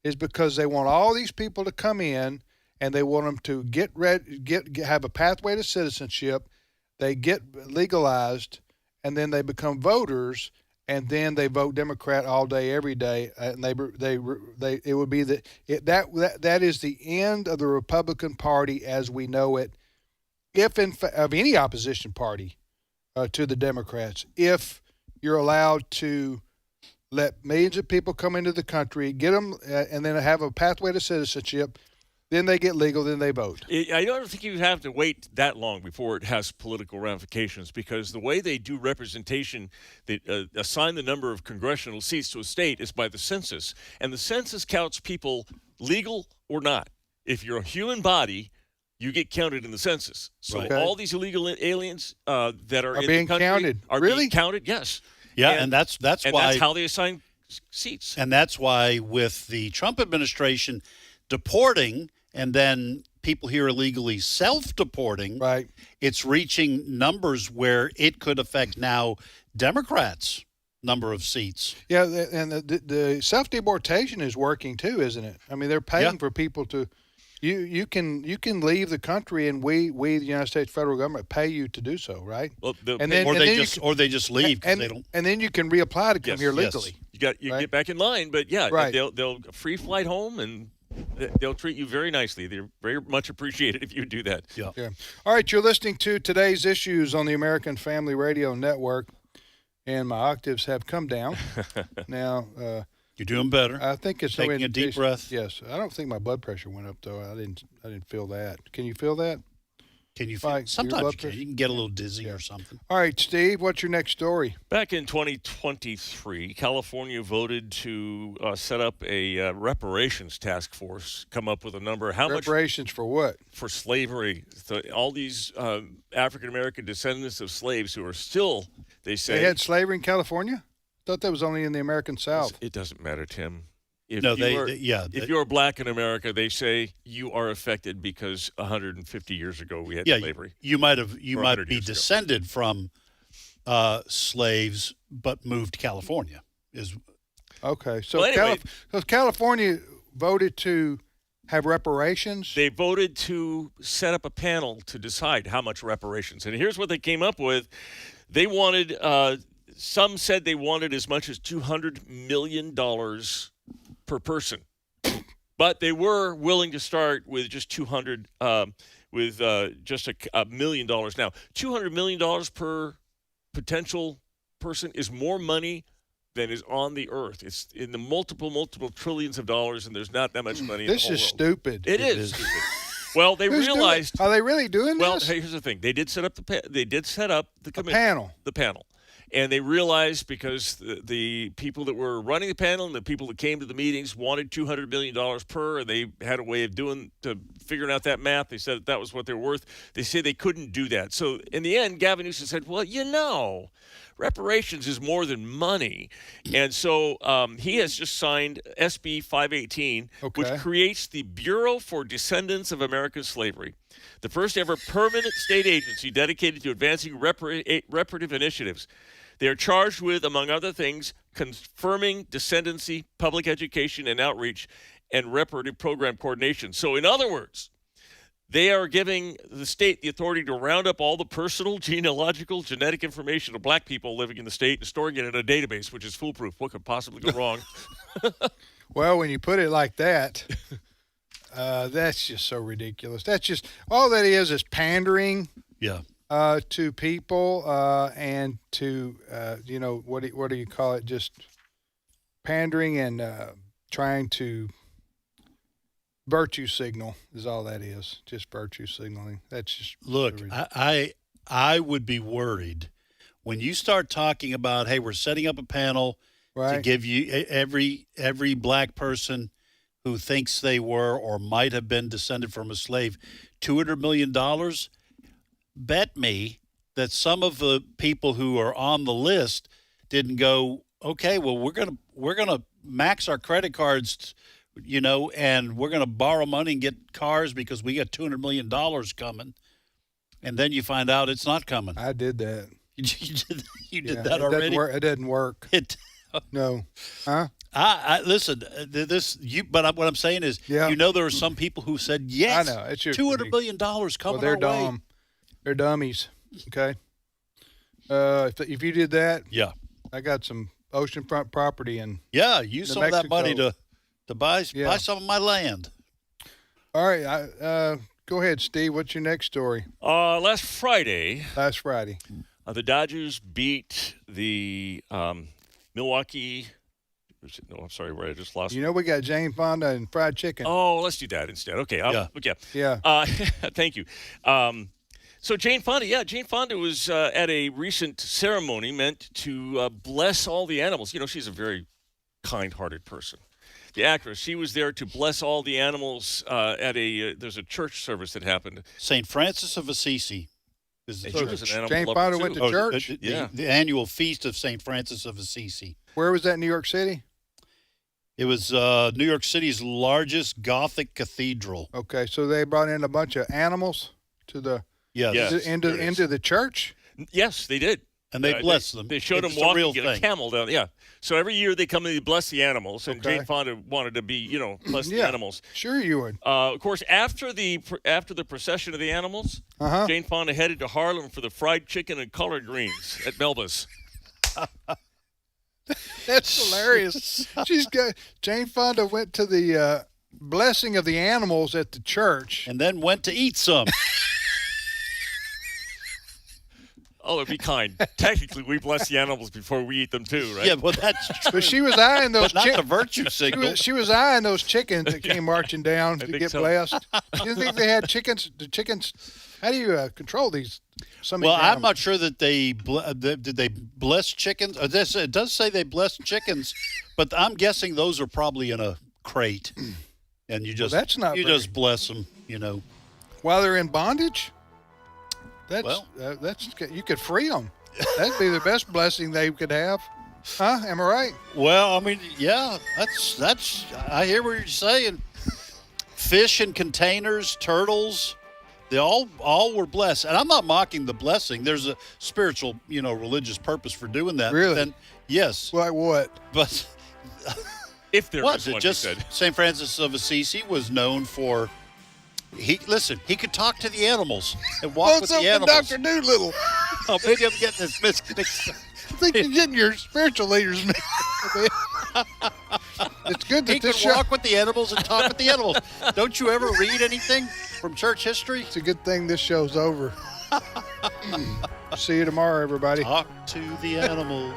is because they want all these people to come in, and they want them to have a pathway to citizenship. They get legalized, and then they become voters, and then they vote Democrat all day, every day, and it would be that is the end of the Republican Party as we know it, of any opposition party to the Democrats. If you're allowed to let millions of people come into the country, get them, and then have a pathway to citizenship. Then they get legal, then they vote. I don't think you have to wait that long before it has political ramifications, because the way they do representation, they assign the number of congressional seats to a state is by the census. And the census counts people legal or not. If you're a human body, you get counted in the census. So all these illegal aliens that are in being the country counted. are being counted, yes. Yeah, and that's why. That's how they assign seats. And that's why with the Trump administration deporting and then people here illegally self-deporting, it's reaching numbers where it could affect now Democrats' number of seats. Yeah, and the self-deportation is working too, isn't it? I mean, they're paying for people to. You can leave the country, and we the United States federal government pay you to do so, right? Well, or they just leave because they don't. And then you can reapply to come here legally. You get back in line, but they'll free flight home, and they'll treat you very nicely. They're very much appreciated if you do that. Yeah. All right, you're listening to Today's Issues on the American Family Radio Network, and my octaves have come down. Now, you're doing better. I think it's taking a deep breath. Yes, I don't think my blood pressure went up though. I didn't feel that. Can you feel that? Can you feel? Sometimes you can get a little dizzy or something. All right, Steve, what's your next story? Back in 2023, California voted to set up a reparations task force, come up with a number. How much reparations for what? For slavery. So all these African-American descendants of slaves who are still, they say. They had slavery in California? I thought that was only in the American South. It doesn't matter, Tim. If you're black in America, they say you are affected because 150 years ago we had slavery. You might be descended from slaves, but moved to California. Okay. So, anyway, California voted to have reparations? They voted to set up a panel to decide how much reparations. And here's what they came up with. They wanted, some said they wanted as much as $200 million per person, but they were willing to start with just just $1 million. Now, $200 million per potential person is more money than is on the earth. It's in the multiple trillions of dollars, and there's not that much money in the whole world. This is stupid. It is stupid. Well, they realized. Are they really doing this? Well, here's the thing. They did set up the committee, panel. The panel. And they realized, because the people that were running the panel and the people that came to the meetings wanted $200 million per, and they had a way of figuring out that math. They said that was what they were worth. They said they couldn't do that. So in the end, Gavin Newsom said, well, reparations is more than money. And so he has just signed SB 518, which creates the Bureau for Descendants of American Slavery, the first ever permanent state agency dedicated to advancing reparative initiatives. They are charged with, among other things, confirming descendancy, public education and outreach, and reparative program coordination. So in other words, They are giving the state the authority to round up all the personal, genealogical, genetic information of black people living in the state and storing it in a database, which is foolproof. What could possibly go wrong? Well, when you put it like that, that's just so ridiculous. That's just all that is pandering. Yeah. To people and to what do you call it? Just pandering and trying to virtue signal is all that is. Just virtue signaling. That's just look. I would be worried when you start talking about, hey, we're setting up a panel to give you every black person who thinks they were or might have been descended from a slave $200 million. Bet me that some of the people who are on the list didn't go, okay, well, we're gonna max our credit cards, and we're gonna borrow money and get cars because we got $200 million coming, and then you find out it's not coming. I did that. You did that already. It didn't work. No. Huh? I listen. But what I'm saying is, there are some people who said yes. I know it's $200 million coming. Well, they're dumb. Way. They're dummies. Okay. If you did that, I got some oceanfront property in. Yeah, use some of that money to buy some of my land. All right. Go ahead, Steve. What's your next story? Last Friday, the Dodgers beat the Milwaukee. No, I'm sorry, where I just lost. We got Jane Fonda and fried chicken. Oh, let's do that instead. Okay. Yeah. Thank you. So Jane Fonda was at a recent ceremony meant to bless all the animals. She's a very kind-hearted person. The actress, she was there to bless all the animals at there's a church service that happened. St. Francis of Assisi. Jane Fonda went to church? The annual feast of St. Francis of Assisi. Where was that, New York City? It was New York City's largest Gothic cathedral. Okay, so they brought in a bunch of animals to the into the church? Yes, they did. And they blessed them. They showed them walking a camel down. Yeah. So every year they come and they bless the animals, and Jane Fonda wanted to be, bless the animals. Sure you would. Of course, after the procession of the animals, Jane Fonda headed to Harlem for the fried chicken and collard greens at Melba's. That's hilarious. Jane Fonda went to the blessing of the animals at the church. And then went to eat some. Oh, it'd be kind. Technically, we bless the animals before we eat them too, right? Yeah, well, that's true. But she was eyeing those chickens. Not the virtue signal. She was eyeing those chickens that came marching down to get blessed. You think they had chickens? The chickens. How do you control these? I'm not sure that did they bless chickens. It does say they blessed chickens, but I'm guessing those are probably in a crate, and you just just bless them, while they're in bondage. That's you could free them. That'd be the best blessing they could have, huh? Am I right? Well, I mean, yeah, that's. I hear what you're saying. Fish in containers, turtles, they all were blessed, and I'm not mocking the blessing. There's a spiritual, religious purpose for doing that. Really? Then, yes. Like what? But if there was one, just St. Francis of Assisi was known for. He could talk to the animals and walk with the animals. Dr. Doolittle. Oh, maybe I'm getting this mixed. I think you're getting your spiritual leaders mixed. It's good that he could walk with the animals and talk with the animals. Don't you ever read anything from church history? It's a good thing this show's over. See you tomorrow, everybody. Talk to the animals.